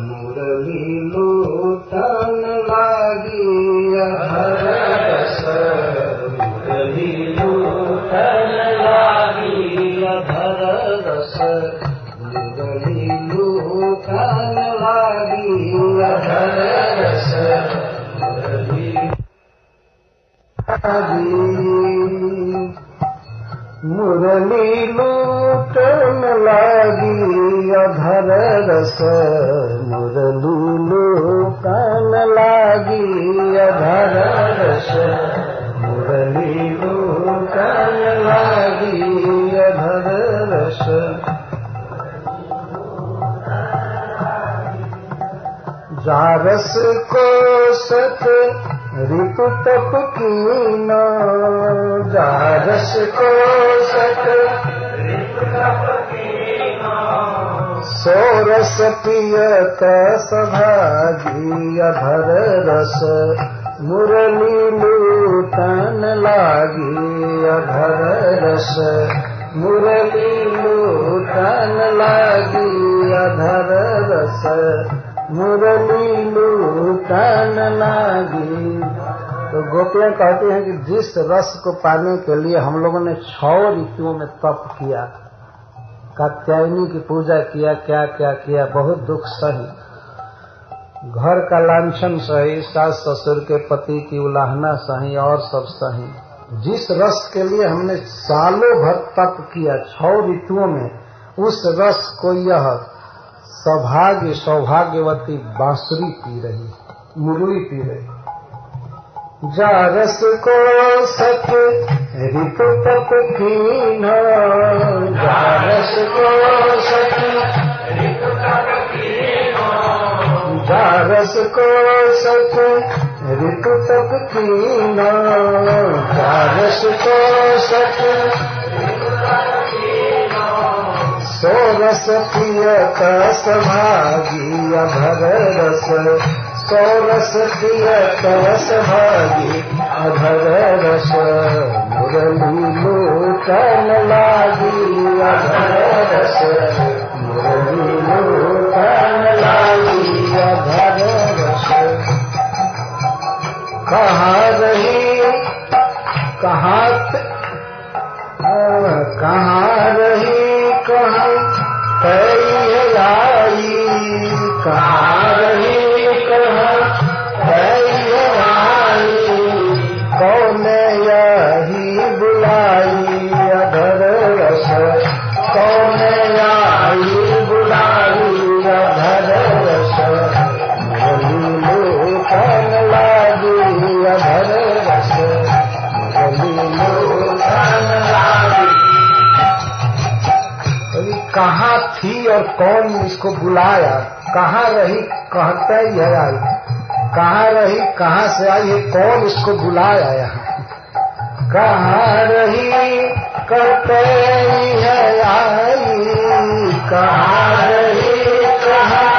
Speaker 1: मुरली लूटन लागी, अधर रस मुरली लूटन लागी, अधर रस मुरली लूटन लागी, अधर रस मुरली मुरली लूटन लागी, अधर रस मुरली लूटन लागी, अधर रस मुरली लूटन लागी, अधर रस। जारस को सत ऋतु तप कीना, जारस को सत ऋतु तप कीना, सोरस पियत सभागी, अधर रस मुरली लूटन लागी, अधर रस मुरली लूटन लागी, अधर रस मुरली लूटन लागी। तो गोपियां कहती हैं कि जिस रस को पाने के लिए हम लोगों ने 6 ऋतुओं में तप किया, कात्यायनी की पूजा किया, क्या क्या किया, बहुत दुख सही, घर का लांछन सही, सास ससुर के पति की उलाहना सही और सब सही, जिस रस के लिए हमने सालों भर तप किया 6 ऋतुओं में, उस रस को यह सौभाग्यवती बांसुरी पी रही, मुरली पी रही। जारस को सत ऋतु तप कीना, जारस को सत ऋतु तप कीना, जारस को सत ऋतु तप कीना, जारस को सत सोरस पियत सभागी, अधर रस सोरस पियत सभागी, अधर रस मुरली लूटन लागी, अधर रस मुरली लूटन लागी, अधर रस। कहाँ रही कहाँ रही कहाँ आई, कहाँ रही कहाँ आई, कौन यही बुलाई, अधर रस कौन आई बुलाई, अधर रस मुरली लूटन लागी, अधर रस मुरली लूटन लागी। कहाँ थी और कौन इसको बुलाया, कहाँ रही कहते ही आई, कहाँ रही कहाँ से आई है, कौन इसको बुलाया यहाँ, कहाँ रही कहते ही आई, कहाँ रही कहाँ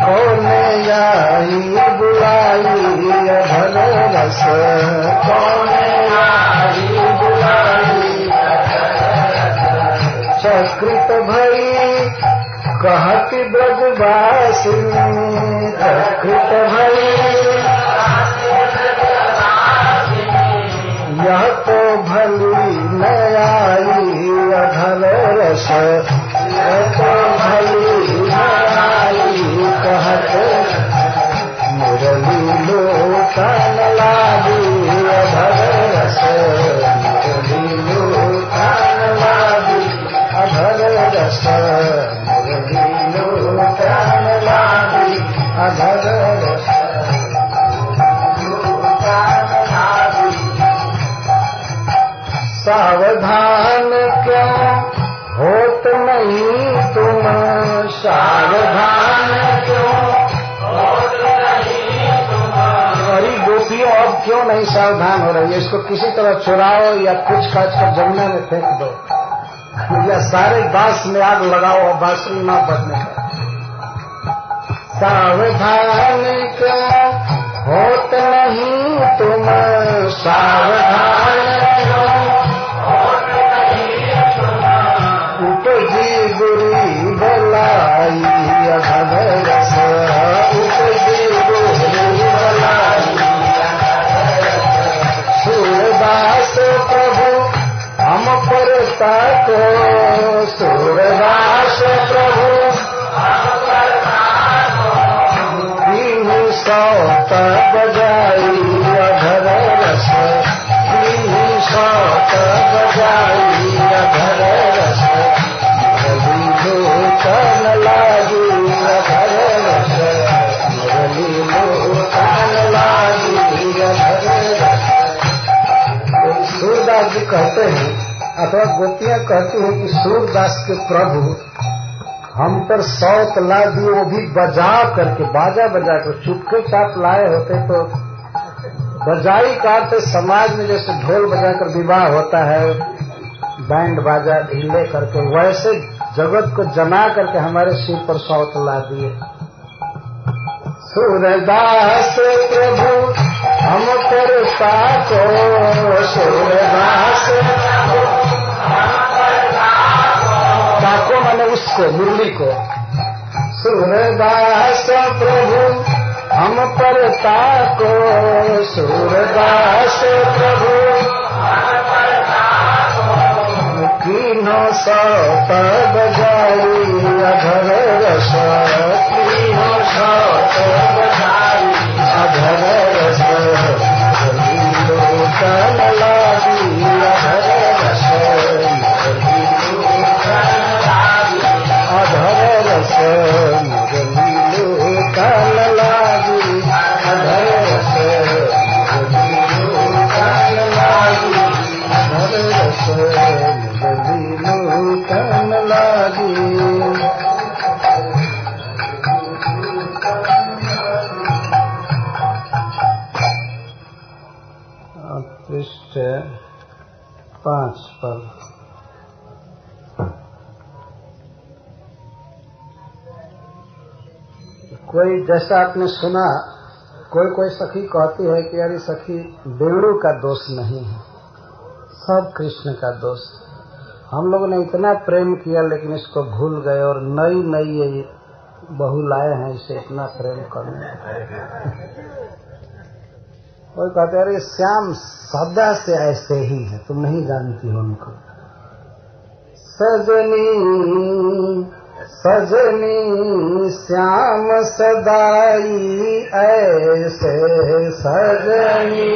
Speaker 1: कौन आई बुलाई, अधर रस कौन आई बुलाई। चक्रित भई कहती ब्रजवासिनी, चक्रित भई यह तो भली न आई, अधर रस यह तो भली न आई, कहते मुरली लूटन लागी, अधर रस मुरली लूटन लागी, अधर रस सावधान क्यों होत नहीं तुम, सावधान क्यों होत नहीं तुम। अरे गोपियों अब क्यों नहीं सावधान हो रही है? इसको किसी तरह चुराओ या कुछ काट कर जमुना में फेंक दो या सारे बांस में आग लगाओ और बांसुरी न बजने का। सावधान क्यों होत नहीं तुम, सावधान क्यों होत नहीं तुम। उपजी बुरी बलाई अघर से, उपजी बुरी बलाई। सूरदास प्रभु हम पर ताको, सूरदास प्रभु हम पर ताको। तीनू सौत बजाई अघर रस, तीनू सौत बजाई अघर रस। मुरली लोचन लागी अघर रस, मुरली लोचन लागी अघर रस। सूरदास जी कहते हैं अथवा गोपियां कहती हैं कि सूरदास के प्रभु हम पर सौत ला दिए, वो भी बजा करके, बाजा बजा कर। चुपके चाप लाए होते तो बजाई का अर्थ समाज में जैसे ढोल बजाकर विवाह होता है, बैंड बाजा ढीले करके, वैसे जगत को जना करके हमारे सिर पर सौत ला दिए। सूरदास प्रभु हम पर ताको, सूरदास ताको माने उसको, मुरली को। सूरदास प्रभु हम पर ताको, सूरदास प्रभु हम पर ताको। कीनो सौत बजाई अघर रस, कीनो सौत बजाई अघर रस। मुरली लोचन लागी अघर रस, मुरली लोचन लागी अघर रस। मुरली लोचन लागी अघर रस, मुरली लोचन लागी अघर रस, मुरली लोचन लागी। पृष्ठ 5 पर कोई, जैसा आपने सुना, कोई सखी कहती है कि यार सखी वेणु का दोष नहीं है, सब कृष्ण का दोष। हम लोगों ने इतना प्रेम किया लेकिन इसको भूल गए और नई नई ये बहू लाए हैं इसे इतना प्रेम करने। कोई कहते अरे श्याम सदा से ऐसे ही है, तुम नहीं जानती हो उनको। सजनी सजनी श्याम सदाई ऐसे, सजनी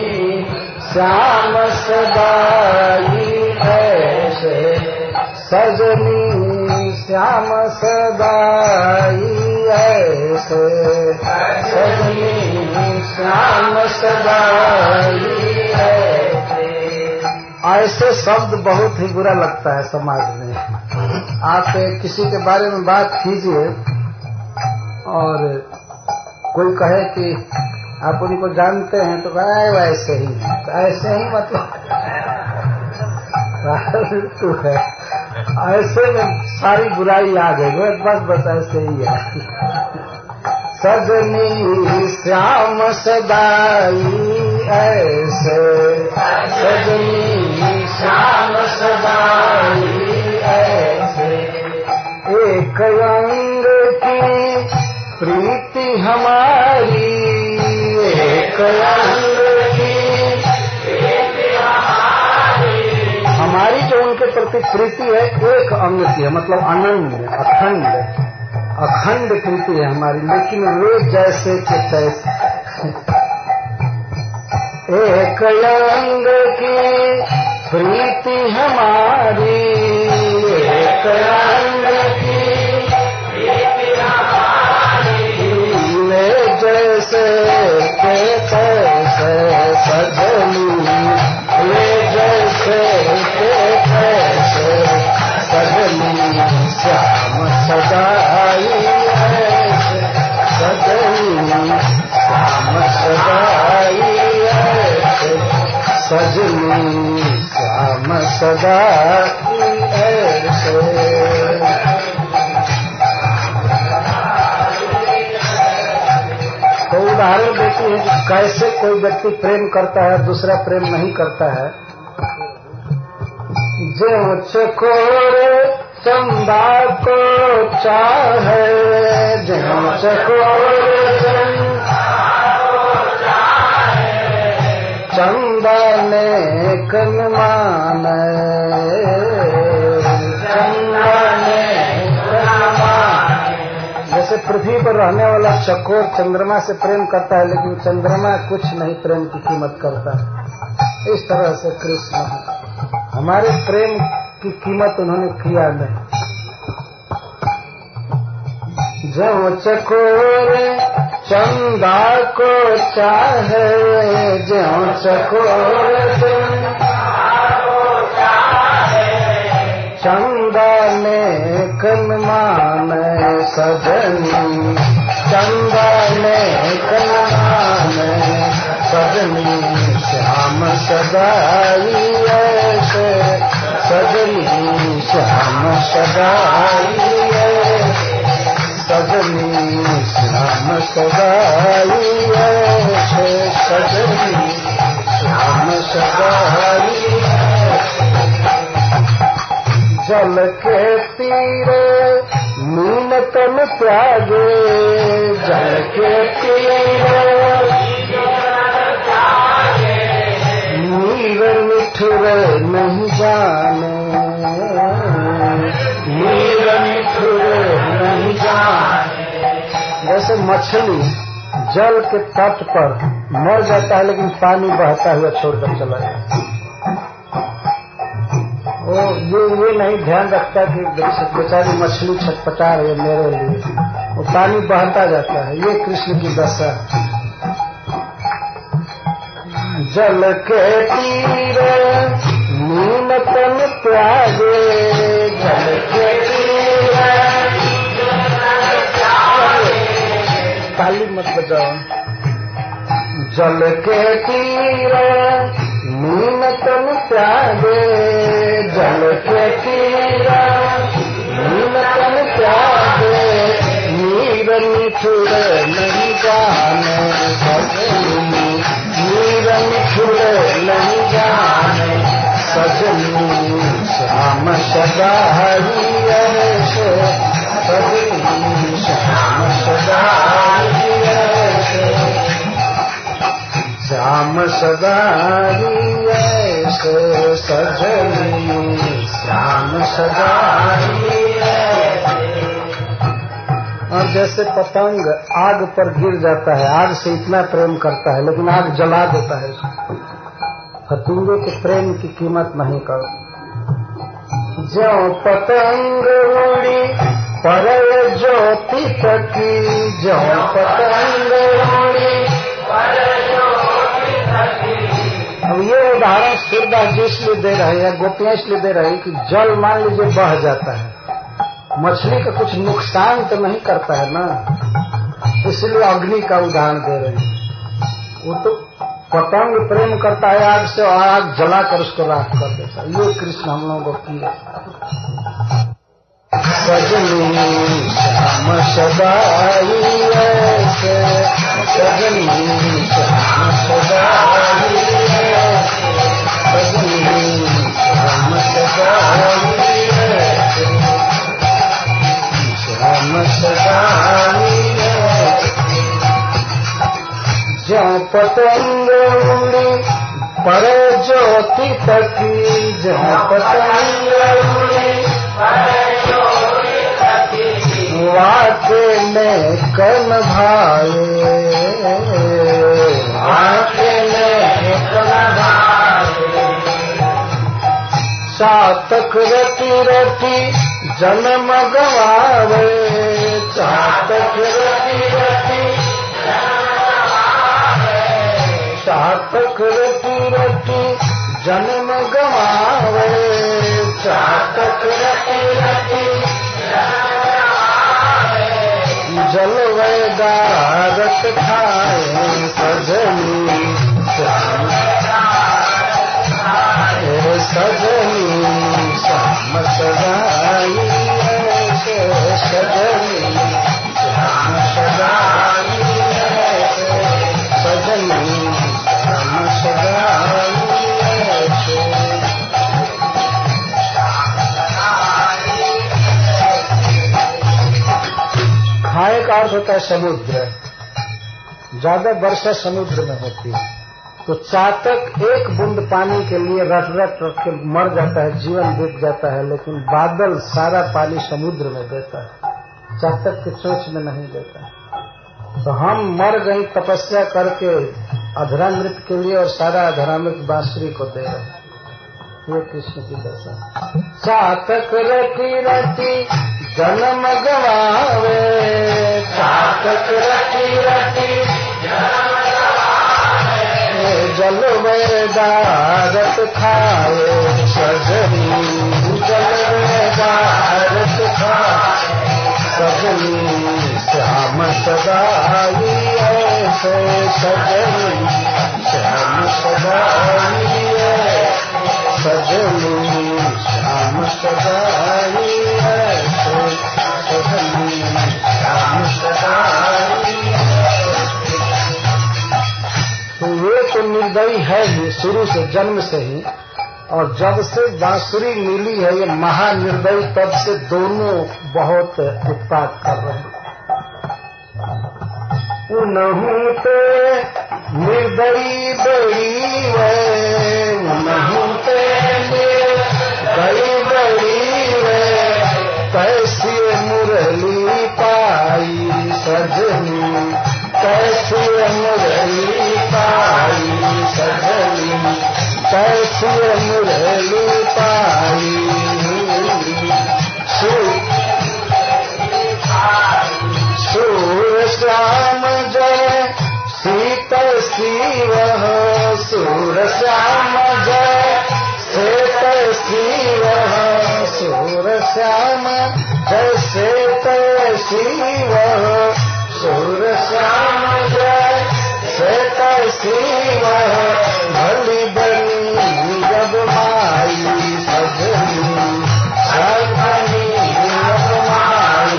Speaker 1: श्याम सदाई ऐसे, सजनी श्याम सदाई ऐसे, सजनी श्याम सदाई ऐसे। ऐसे शब्द बहुत ही बुरा लगता है समाज में। आप किसी के बारे में बात कीजिए और कोई कहे कि आप उनको जानते हैं तो कहे वैसे ही, तो ऐसे ही मतलब तू है, ऐसे में सारी बुराई आ गई। बस ऐसे ही है। सजनी श्याम सदाई ऐसे, सजनी श्याम सदाई ऐसे। एक अंग की प्रीति हमारी, एक अंग की प्रीति हमारी। हमारी जो उनके प्रति प्रीति है एक अंग की है, मतलब अनन्य, अखंड अखंड प्रीति है हमारी, लेकिन वे जैसे के तैसे। एक अंग की प्रीति हमारी, एक अंग की प्रीति हमारी। वे जैसे के तैसे सजनी, वे जैसे सजनी श्याम सदा ऐसे। तो उदाहरण देती है कि कैसे कोई व्यक्ति प्रेम करता है, दूसरा प्रेम नहीं करता है। जो चकोरे चंदा को चाहे, जो चकोरे चंदा ने कन माने, चंदा ने कन माने। जैसे पृथ्वी पर रहने वाला चकोर चंद्रमा से प्रेम करता है, लेकिन चंद्रमा कुछ नहीं प्रेम की कीमत करता है। इस तरह से कृष्ण हमारे प्रेम की कीमत उन्होंने किया नहीं। जो चकोर चंदा को चाहे, जो चकोर चंदा ने कन माने, सजनी चंदा ने कन माने, सजनी श्याम सदाई ऐसे, सजनी श्याम सदाई ऐसे, सजनी श्याम सदाई ऐसे, सजनी श्याम सदाई ऐसे। जल के तीरे मीन तन त्यागे, जल के तीरे मीर मिठुर नहीं जाने, मीर मिठुर नहीं जाने। जैसे मछली जल के तट पर मर जाता है, लेकिन पानी बहता हुआ छोड़कर चला जाता है। वो ये नहीं ध्यान रखता कि बेचारी मछली छटपटा रही है मेरे लिए, वो पानी बहता जाता है। ये कृष्ण की दशा। जल के तीरे मीन तन त्यागे, जल के तीरे ताली मत बजाओ। जल के तीरे मीन तन त्यागे, जल के तीरे मीन तन त्यागे, मीर मिठुर नहीं जाने, सजनी मीर मिठुर नहीं जाने, सजनी श्याम सदा हरि ऐसे, सजनी श्याम सदा हरि ऐसे, श्याम सदा हरि ऐसे, सजनी श्याम सदा हरि ऐसे। और जैसे पतंग आग पर गिर जाता है, आग से इतना प्रेम करता है, लेकिन आग जला देता है उसको। फतिंगे के प्रेम की कीमत नहीं करो। जो पतंग उड़ी परय ज्योति तकी, जो पतंग उड़ी परय ज्योति तकी। अब ये उदाहरण सूरदास जी इसलिए दे रहे हैं या गोपियां इसलिए दे रहे हैं कि जल मान लीजिए बह जाता है, मछली का कुछ नुकसान तो नहीं करता है ना, इसलिए अग्नि का उदाहरण दे रहे हैं। वो तो पतंग प्रेम करता है आग से, और आग जलाकर उसको राख कर देता है। ये कृष्ण हम लोगों को किया। सजनी श्याम सदाई ऐसे, सजनी श्याम सदाई ऐसे, सजनी श्याम सदाई ऐसे, श्याम सदाई ऐसे। जो पतंग उड़ी पर ज्योति तकी, जो पतंग उड़ी पर ज्योति तकी, वाके में कन भाए, वाके में कन भाए। चातक रति रति जन्म गवावे, चातक रति रति चातक रति रति जन्म गवावे, चातक रति रति जलवे गारत खाए, सजनी श्याम सजनी श्याम सगाई ऐसे सजनी श्याम सगाई ऐसे सजनी श्याम सगाई ऐसे। खाए का अर्थ होता है समुद्र। ज्यादा वर्षा समुद्र में होती है तो चातक एक बूंद पानी के लिए रट रट के मर जाता है, जीवन बीत जाता है, लेकिन बादल सारा पानी समुद्र में देता है, चातक के चोंच में नहीं देता है। तो हम मर गई तपस्या करके अधरामृत के लिए और सारा अधरामृत बांसुरी को दे रहे हैं। ये कृष्ण की दशा। चातक रटी रटी जन्म गवावे, चातक रटी रटी जल वेदारत खाए सजनी जल वेदारत खाए सजनी श्याम सगाई ऐसे सजनी श्याम सगाई सजनी श्याम सगाई ऐसे सजनी श्याम सगाई। तो ये तो निर्दयी है ही शुरू से, जन्म से ही, और जब से बांसुरी मिली है ये महानिर्दयी, तब से दोनों बहुत उत्पात कर रहे हैं। उन्हों ते निर्दयी बड़ी वे, उन्हों ते निर्दयी बड़ी वे, कैसी मुरली पाई सजनी, कैसी मुरली पाई सजनी, कैसी मुरली पाई। सूर श्याम जय शीतल शिव, सूर श्याम जय शीतल शिव, सूर श्याम जय शीतल शिव, सूर श्याम जय शीतल शिव, भली बनी जब माई सजनी, सजनी जब माई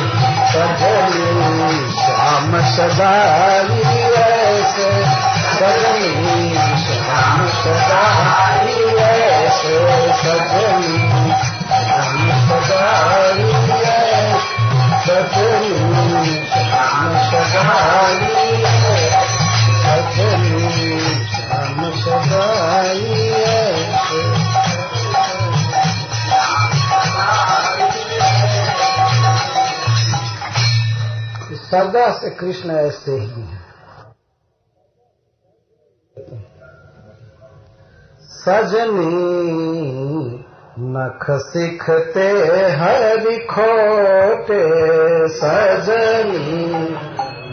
Speaker 1: सजनी श्याम सगाई ऐसे सजनी श्याम सगाई ऐसे सजनी श्याम सगाई सजनी श्याम सगाई सजनी श्याम सगाई। सदा से कृष्ण ऐसे ही है। सजनी नख सिखते हरि खोटे, सजनी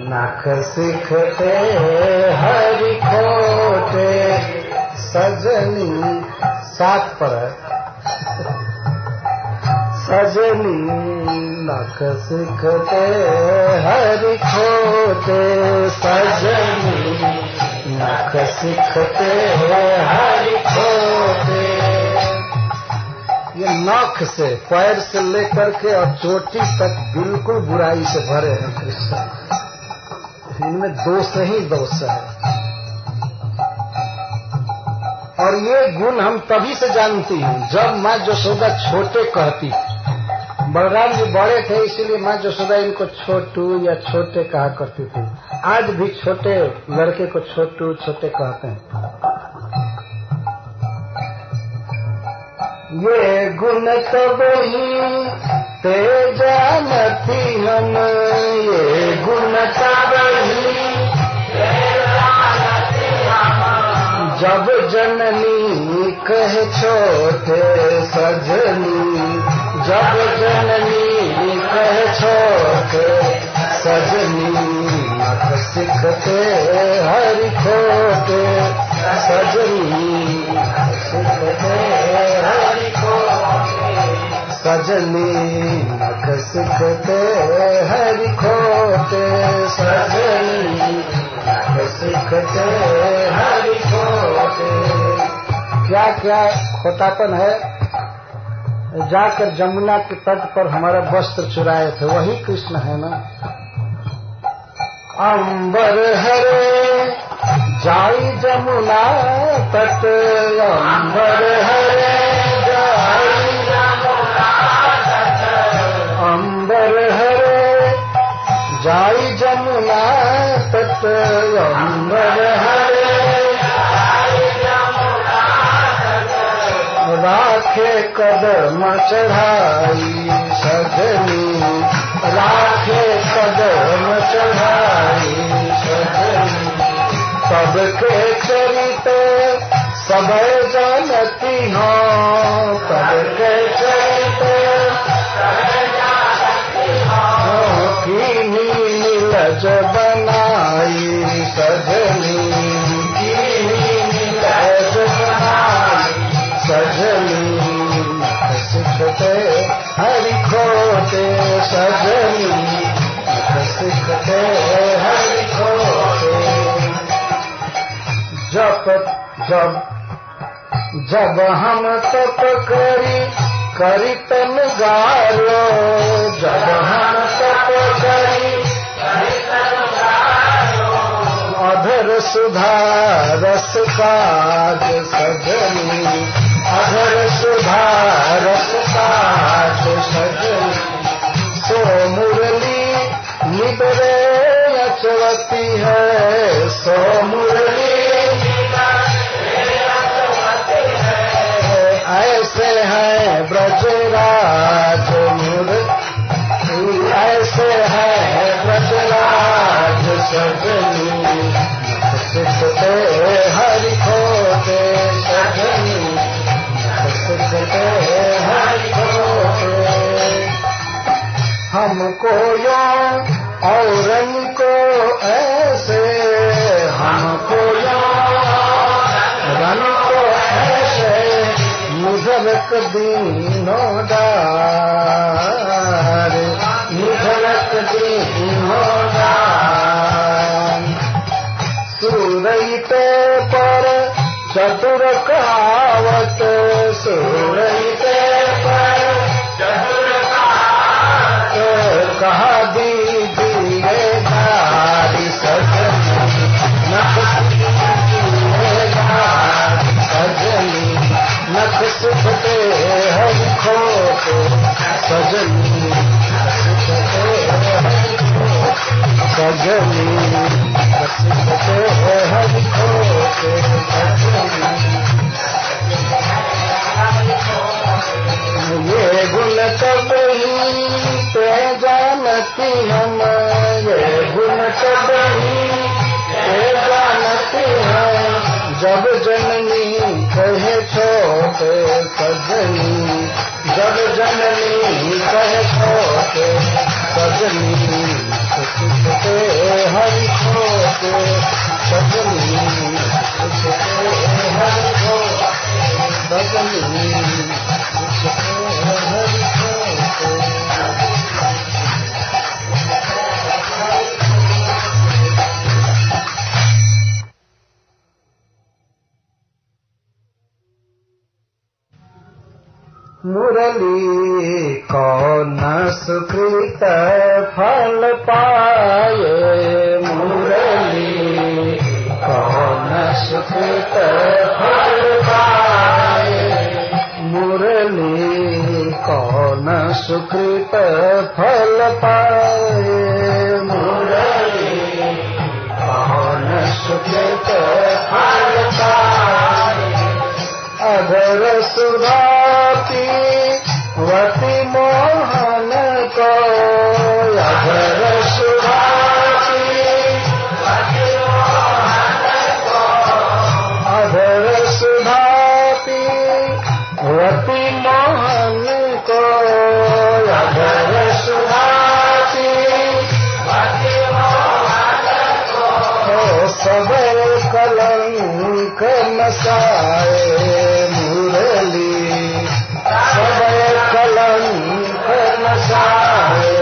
Speaker 1: नख सिखते हरि खोटे, सजनी सात पर सजनी नख सिखते हरि खोटे, सजनी नख सिखते हरि खोटे। ये नख से, पैर से लेकर के और चोटी तक बिल्कुल बुराई से भरे हैं कृष्ण, इनमें दोष ही दोष है। और ये गुण हम तभी से जानती हूँ जब माँ यशोदा छोटे कहती थी। बलराम जी बड़े थे इसीलिए माँ यशोदा इनको छोटू या छोटे कहा करती थी। आज भी छोटे लड़के को छोटू छोटे कहते हैं। ये गुण तब ही ते जानती हम, ये गुण तब ही जब जननी कहे छोटे सजनी, जब जननी कहे छोटे सजनी, नख सिखते हरि खोटे, सजनी नख सिखते हरि खोटे, सजनी नख सिखते हरि खोटे, सजनी नख सिखते हरि खोटे। क्या क्या खोटापन है। जाकर जमुना के तट पर हमारा वस्त्र चुराए थे, वही कृष्ण है ना। अंबर हरे जाई जमुना तट, अंबर हरे जाई जमुना तट, अंबर हरे जाई जमुना तट, अंबर हरे राखे कदम चढ़ाई सजनी, राखे कदम चढ़ाई सजनी। सबके चरित सब जानती हो, सबके चरित कीनी नीलज बनाई सजनी, कीनी नीलज बनाई सजनी। सिखते हरि खोते सजनी, सिखते हरि खोते। जब जब हम तप करी तन गारो, जब हम तप करी तन गारो, अधर सुधा रस काज सजनी, अधर सुधा रस काज सजनी। सो मुरली निबरे अचरती है, सो मुरली ऐसे हैं ब्रजराज मुर, ऐसे हैं ब्रजराज सजनी। सिखते हरि खोते सजनी, सिखते हरि खोते। हमको यो औरन को ऐसे, हमको यो रन को ऐसे, मुझरक दीनों डार, मुझरक दीनों डार। सूरईते पर चतुर कहावत, सूरईते पर चतुर कहावत, कहा दीजिए धारी सजनी, नख दीजिए धारी सजनी। नख सुखते हरि खोते सजनी, सुखते हरि खोते सजनी, सुखते हरि खोते सजनी। ये गुण कब ही ते जानती हम, ये गुण कब ही ते जानती हम। जब जननी कहे छोटे सजनी, जब जननी कहे छोटे सजनी। सुखते हरि खोते सजनी, सुखते हरि खोते सजनी, सुखते हरि खोते। मुरली कौन सुकृत फल पाए, मुरली कौन सुकृत फल पाए, मुरली कौन सुकृत फल पाए, मुरली कौन सुकृत फल पाए। अधर सुधा वती मोहन को, अधर सुधा वती मोहन को, अधर सुधा वती मोहन को, अधर सुधा वती मोहन को। सब कलंक नसाए मुरली, सब कलंक नसाए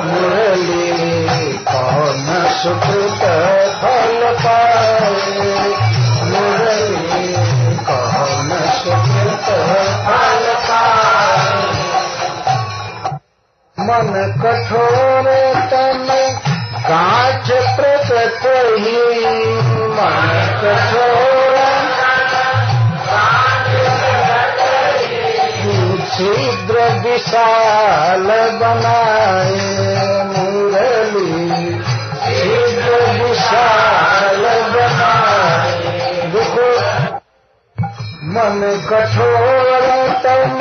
Speaker 1: मुरली। कौन सुकृत फल पाए मुरली, कौन मन कठोर तन गांठ प्रकट ही, मन कठोर छिद्र विशाल बनाए मुरली, छिद्र विशाल बनाए। देखो मन कठोर तन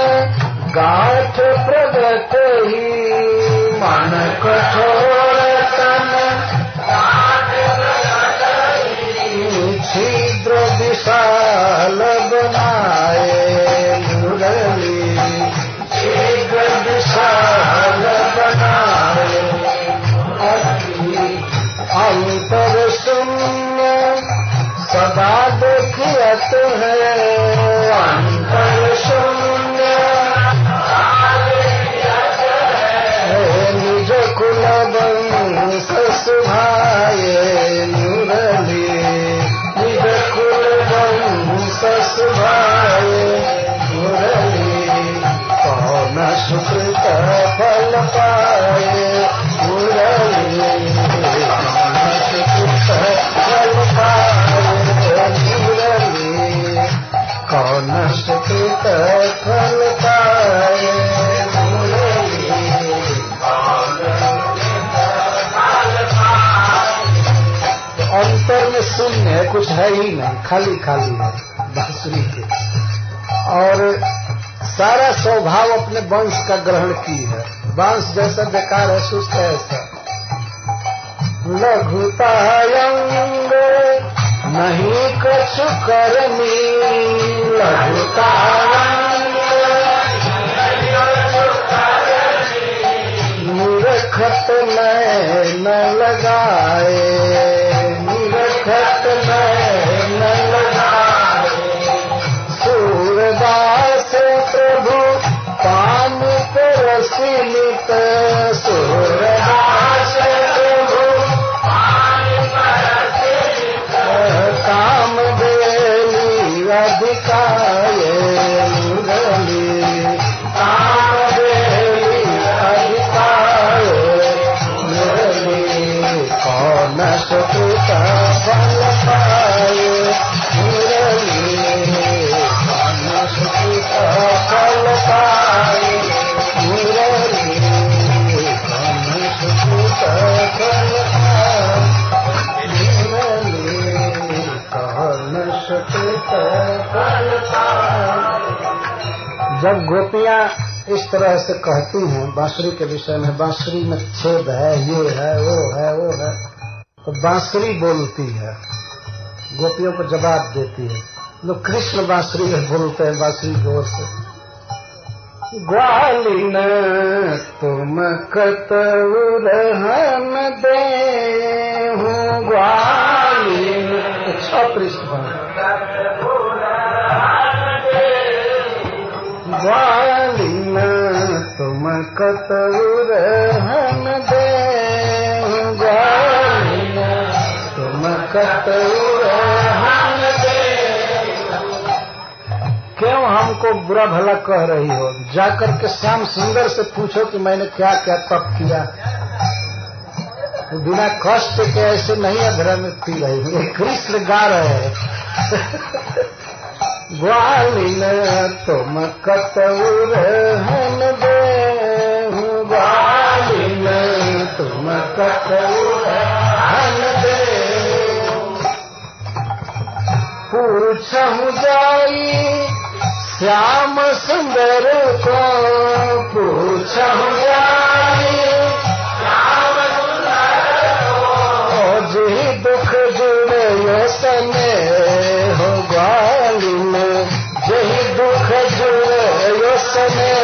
Speaker 1: गांठ प्रगट ही, मन कठोर तन छिद्र विशाल बनाए मुरली, छिद्र विशाल बनाए। अंतर शून्य सदा देखियत है, अंतर शून्य निज कुल वंश सुभाए मुरली, निज कुल वंश सुभाए मुरली। कौन सुकृत फल पाए मुरली, कौन सुकृत फल पाए मुरली, कौन सुकृत फल पाए मुरली। अंतर में शून्य है, कुछ है ही नहीं, खाली खाली है बांसुरी के। और सारा स्वभाव अपने वंश का ग्रहण की है। बांस जैसा बेकार है, सुस्त है ऐसा। लघुतायंग नहीं कछु करनी, लघुतायंग निरखत न लगाए, निरखत न लगाए। सूरदास प्रभु पान परसिलित, सूरदास प्रभु पान परसिलित। काम बेली अधिकाये मुरली, काम बेली अधिकाये मुरली। कौन सुकृत फल पाए मुरली, कौन सुकृत फल पाए मुरली, कौन सुकृत फल पाए मुरली, कौन सुकृत फल पाए। जब गोपियां इस तरह से कहती हैं बांसुरी के विषय में, बांसुरी में छेद है, ये है, वो है, वो है, तो बांसुरी बोलती है, गोपियों को जवाब देती है। लोग कृष्ण बांसुरी में बोलते हैं, बांसुरी की ओर से। ग्वालिन तुम कतउरहन दे हूँ, ग्वालिन 6 पृष्ठ पर। ग्वालिन तुम कतउरहन दे हूँ, ग्वालिन तुम कतउरहन दे। क्यों हमको बुरा भला कह रही हो? जाकर के श्याम सुंदर से पूछो कि मैंने क्या क्या तप किया। बिना कष्ट के ऐसे नहीं अधर्म में पी रही हूँ, कृष्ण गा रहे हैं। ग्वालिन तुम कतउरहन दे हूँ, ग्वालिन तुम कतउरहन दे। पूछहु जाई श्याम सुंदर को, पूछहु जाई श्याम सुंदर को। जी दुख जुड़े सने हो ग्वालिन, जही दुख जुड़े सने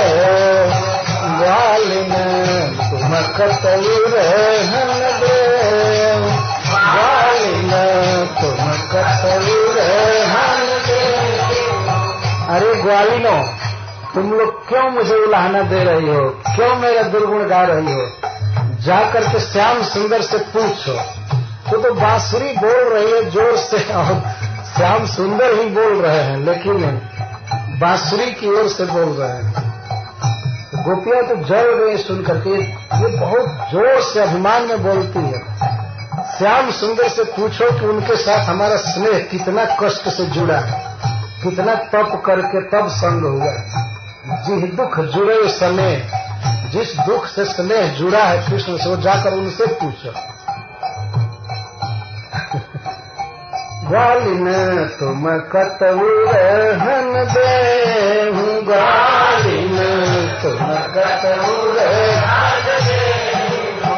Speaker 1: ग्वालिन तुम कतउरहन दे, ग्वालिन तुम कतउरहन दे। अरे ग्वालिनो, तुम लोग क्यों मुझे उलाहना दे रही हो? क्यों मेरा दुर्गुण गा रही हो? जाकर के श्याम सुंदर से पूछो। तो बांसुरी बोल रही है जोर से और श्याम सुंदर ही बोल रहे हैं, लेकिन बांसुरी की ओर से बोल रहे हैं। गोपियां तो जल गए सुन करके। ये बहुत जोर से अभिमान में बोलती है, श्याम सुंदर से पूछो कि उनके साथ हमारा स्नेह कितना कष्ट से जुड़ा है, कितना तप करके तब संग हुआ। जिस दुख जुड़े समय, जिस दुख से स्नेह जुड़ा है कृष्ण से, वो जाकर उनसे पूछो। ग्वालिन तुम कतऊ रहन देहु, ग्वालिन तुम कतऊ रहन देहु,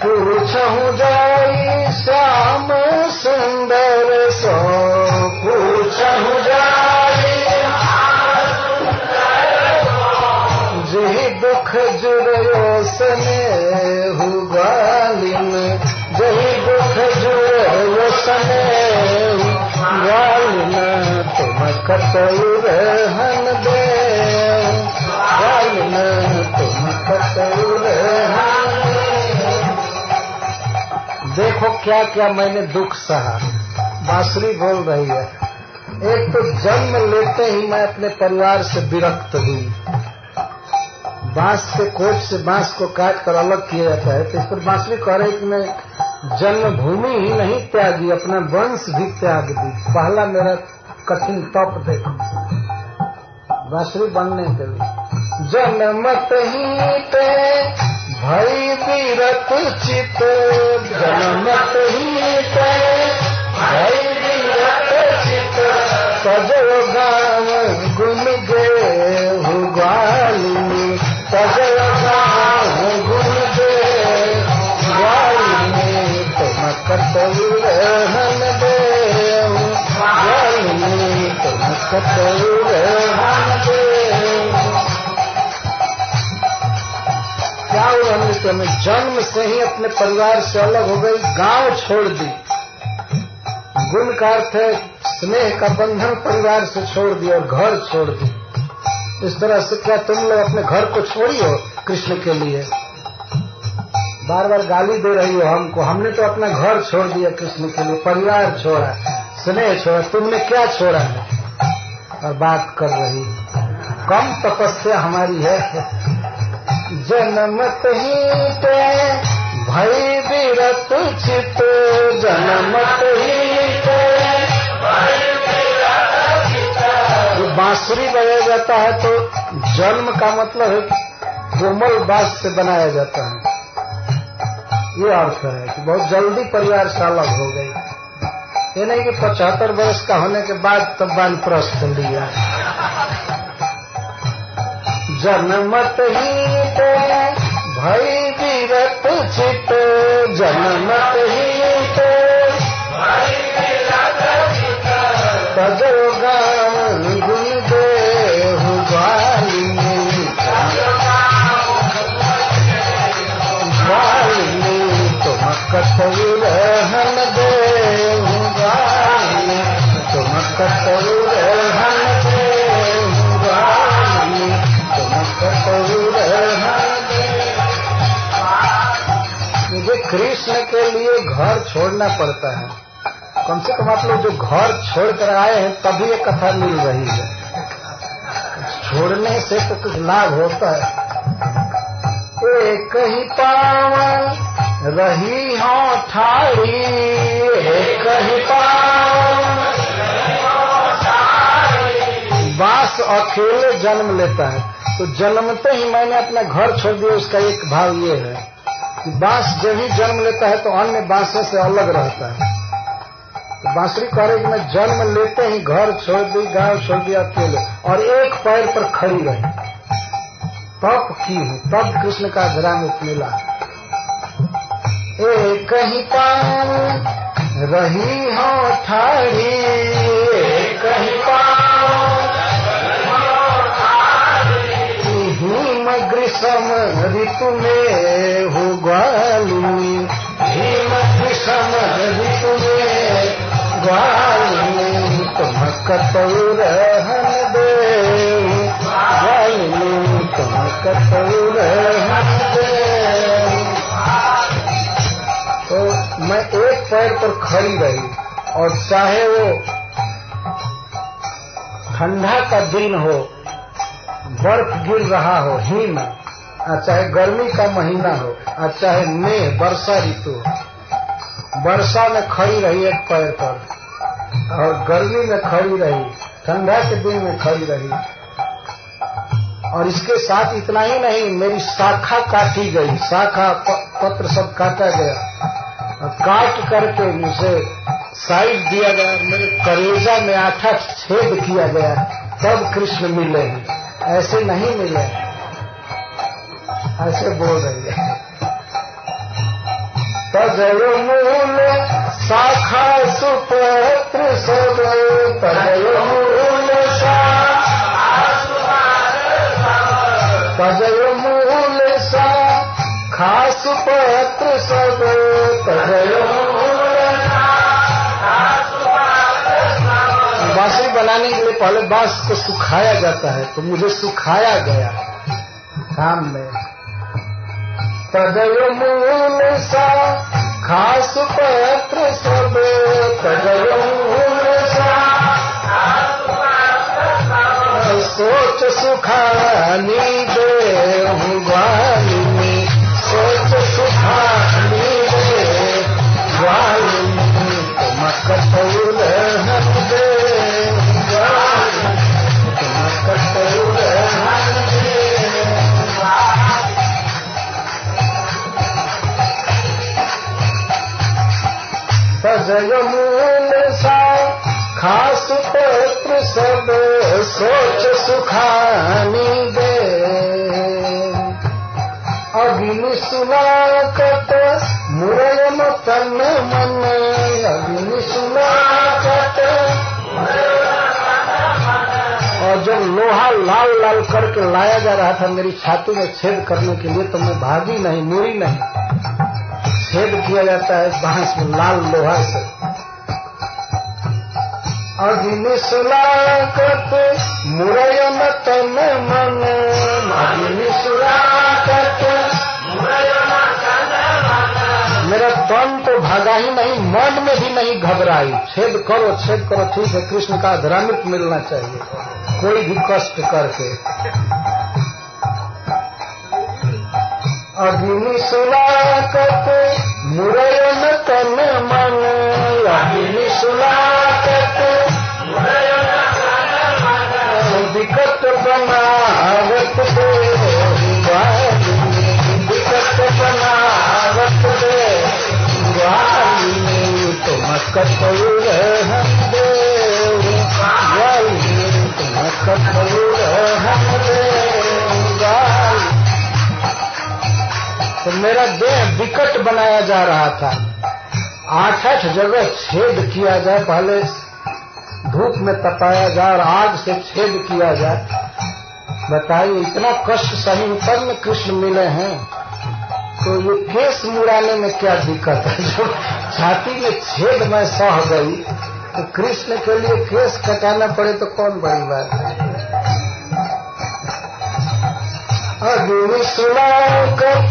Speaker 1: पूछहु जाई श्याम सुंदर सो, पूछहु जाई जी दुख जुड़ो स्नेहु, ग्वालिन जही दुख जुड़ो स्नेहु, ग्वालिन तुम कतऊ रहन देहु, ग्वालिन तुम कतऊ रहन देहु। देखो क्या क्या मैंने दुख सहा। बांसुरी बोल रही है, एक तो जन्म लेते ही मैं अपने परिवार से विरक्त हुई। बांस के कोट से बांस को काट कर अलग किया जाता है, तो इस पर बांसुरी कह रही कि मैं जन्मभूमि ही नहीं त्यागी, अपना वंश भी त्याग दी। पहला मेरा कठिन तप देखो बांसुरी बनने के लिए। जन्मत ही ते भई विरत चित, जन्मत ही ते भई विरत चित, सजो गाँव गुन गेहु ग्वालिनी, सजो गाँव गुन गेहु ग्वालिनी, तुम कतऊ रहन देहु, ग्वालिनी तुम कतऊ रहन देहु। क्या हुआ? मैं जन्म से ही अपने परिवार से अलग हो गई, गांव छोड़ दी। गुण का अर्थ है स्नेह का बंधन, परिवार से छोड़ दिया और घर छोड़ दी। इस तरह से क्या तुम लोग अपने घर को छोड़ी हो कृष्ण के लिए? बार बार गाली दे रही हो हमको। हमने तो अपना घर छोड़ दिया कृष्ण के लिए, परिवार छोड़ा, स्नेह छोड़ा, तुमने क्या छोड़ा है? और बात कर रही, कम तपस्या हमारी है। जन्मत ही ते भई विरत चित, जन्मत ही ते भई विरत चित। जो बांसुरी बजाया जाता है तो जन्म का मतलब है कोमल बांस से बनाया जाता है। ये अर्थ है कि बहुत जल्दी परिवार से अलग हो गई। ये नहीं कि 75 वर्ष का होने के बाद तब वानप्रस्थ लिया। जन्मत ही ते भई विरत चित, जन्मत ही ते भई विरत चित, सजो गाँव गुन गेहु ग्वालिनी, ग्वालिनी तुम कतऊ रहन देहु, ग्वालिनी तुम कतऊ रहन देहु, ग्वालिनी तुम कतऊ रहन देहु। मुझे कृष्ण के लिए घर छोड़ना पड़ता है। कम से कम आप लोग जो घर छोड़कर आए हैं तभी ये कथा मिल रही है। छोड़ने से तो कुछ लाभ होता है। एक ही पावन रही हो ठाड़ी, एक ही पावन बांस अकेले जन्म लेता है। तो जन्मते ही मैंने अपना घर छोड़ दिया। उसका एक भाव ये है कि बांस जब ही जन्म लेता है तो अन्य बांसों से अलग रहता है। तो बांसुरी कह रही कि मैं जन्म लेते ही घर छोड़ दी, गांव छोड़ दिया अकेले, और एक पैर पर खड़ी रही, तप की हूँ, तब कृष्ण का धरामृत मिला। एक ही पावन रही हो ठाड़ी, एक ही पावन हिम ग्रीष्म ऋतु में हो ग्वालिनी, हिम ग्रीष्म ऋतु में ग्वालिनी तुम कतऊ रहन देहु, ग्वालिनी तुम कतऊ रहन देहु। तो मैं एक पैर पर खड़ी रही, और चाहे वो ठंडा का दिन हो, बर्फ गिर रहा हो, हिम, चाहे गर्मी का महीना हो, चाहे मई वर्षा ऋतु, वर्षा में खड़ी रही एक पैर पर और गर्मी में खड़ी रही, ठंडा के दिन में खड़ी रही। और इसके साथ इतना ही नहीं, मेरी शाखा काटी गई, शाखा पत्र सब काटा गया, काट करके मुझे साइड दिया गया, मेरे कलेजा में 8 छेद किया गया, तब कृष्ण मिले हैं, ऐसे नहीं मिले, ऐसे बोल रही है। तजयो मूल शाखा सुपत्र सब, तजयो मूल तजयो मूल शाखा सुपत्र सब, तजयो बांसुरी बनाने के लिए पहले बांस को सुखाया जाता है, तो मुझे सुखाया गया काम में। तजयो मूल शाखा सुपत्र सब, तजयो मूल सोच सुखानी देहु वालिनी, सोच सुखानी देहु वालिनी, तुम कतौल हम दे तजयो मूल शाखा सुपत्र सब, सोच सुखानी दे। अग्नि सुनाकत मुरयम तन मन, अग्नि सुनाकत। और जब लोहा लाल लाल करके लाया जा रहा था मेरी छाती में छेद करने के लिए, तो मैं भागी नहीं, मुड़ी नहीं, छेद किया जाता है बांस में लाल लोहा से। अग्नि सुनाकत मुरयन तन मन, अग्नि सुनाकत मेरा तन तो भागा ही नहीं, मन में भी नहीं घबराई। छेद करो ठीक है, कृष्ण का अधरामित मिलना चाहिए, कोई भी कष्ट करके। अग्नि सुनाकत मुरयन तन मन, अग्नि सुनाकत विकट बनावत दे, विकट बनावत दे वालिनी, तुम कतौल हम दे वालिनी, तुम कतौल हम दे वालिनी। तो मेरा देह विकट बनाया जा रहा था, 8 जगह छेद किया जाए, पहले धूप में तपाया जाए और आग से छेद किया जाए। बताइए इतना कष्ट सही तब में कृष्ण मिले हैं, तो ये केस मुड़ाने में क्या दिक्कत है? जो छाती में छेद में सह गई, तो कृष्ण के लिए केस कटाना पड़े तो कौन बड़ी बात है। अग्नि सुनाकत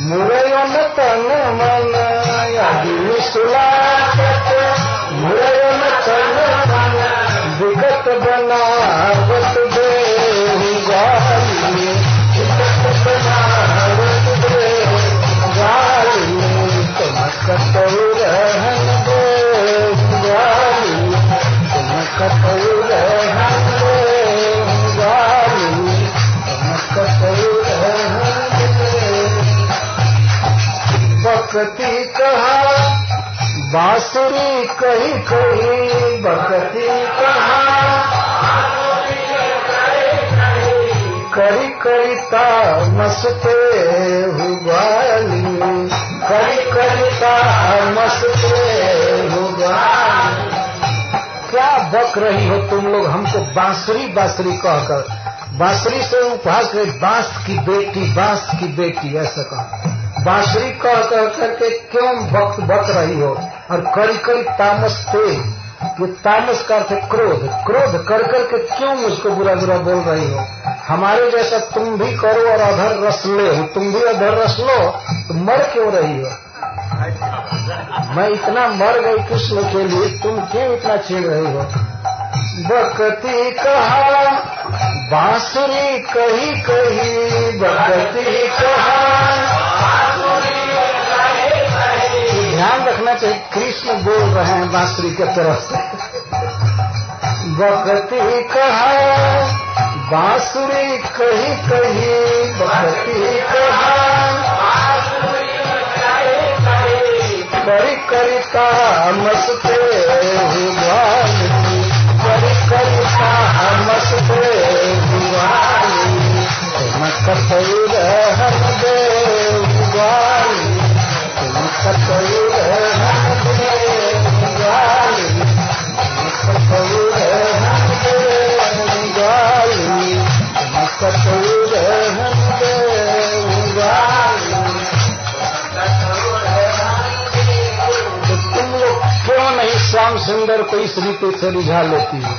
Speaker 1: मुरयन तन मन, अग्नि सुनाकत मुरयन तन मन, विगत बनावत दे वालिनी, विगत बनावत दे वालिनी, तुम कतौल हम दे वालिनी, तुम कतौल हम दे वालिनी, तुम कतौल हम दे। बकती कहा बांसुरी कही कही, बकती कहा करी करिता मस्ते हुबाली, करी करिता मस्ते हुबाली। क्या बक रही हो तुम लोग हमको बांसुरी बांसुरी कहकर? बांसुरी से उपहास कर बांस की बेटी ऐसा कहा। बांसुरी कह करके क्यों बक रही हो? और करी करी तामस ते, ये तामस का अर्थ क्रोध कर करके क्यों मुझको बुरा बोल रही हो? हमारे जैसा तुम भी करो और अधर रस ले हो, तुम भी अधर रस लो, तो मर क्यों रही हो? मैं इतना मर गई कृष्ण के लिए, तुम क्यों इतना छेड़ रही हो? बकती कहा बांसुरी कही कही बकती कहान। ध्यान रखना चाहिए, कृष्ण बोल रहे हैं बांसुरी के तरफ से। बकती कहा बांसुरी कही कही बकती कहान। करी करिता मस्ते हुआली, करी करिता मस्ते हुआली। तुम कतई रहन दे हुआली, तुम कतई रहन दे हुआली, तुम कतई रहन दे हुआली, तुम कतई रहन दे हुआली। क्यों नहीं श्याम सुंदर को इस रीति से रिझा लेती है?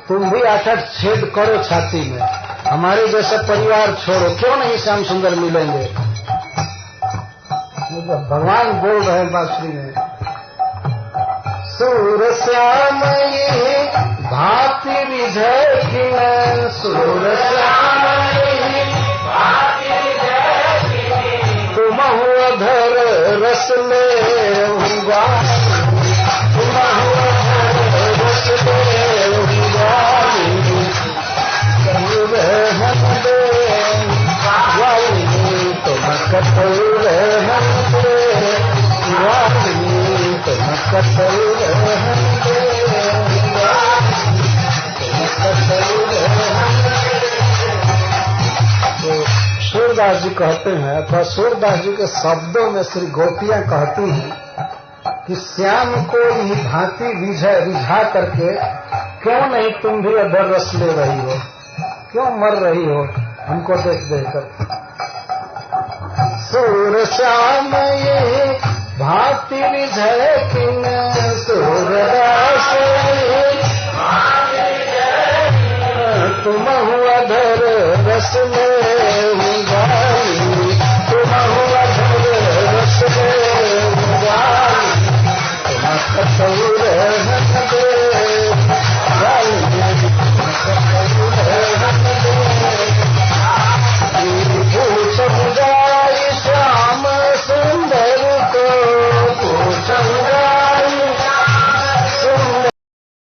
Speaker 1: तुम भी 8-8 छेद करो छाती में, हमारे जैसा परिवार छोड़ो, क्यों नहीं श्याम सुंदर मिलेंगे? भगवान बोल रहे हैं बांसुरी में, सूर श्याम ये भांति रिझे कि न, सूर श्याम ये भांति रिझे कि न। तुम अधर रस ले हुआ, तुम रस ले हुआ, रहन दे वाली, तुम कतई रहन दे वाली, तुम कतई रहन दे वाली, तुम कतई रहन दे। तो सूरदास जी कहते हैं, अथवा सूरदास जी के शब्दों में श्री गोपियां कहती हैं कि श्याम को ही भांति रिझा करके क्यों नहीं तुम भी अधर रस ले रही हो, क्यों मर रही हो हमको देख देख कर। सूर श्याम ये भांति रिझे कि न, सूरदास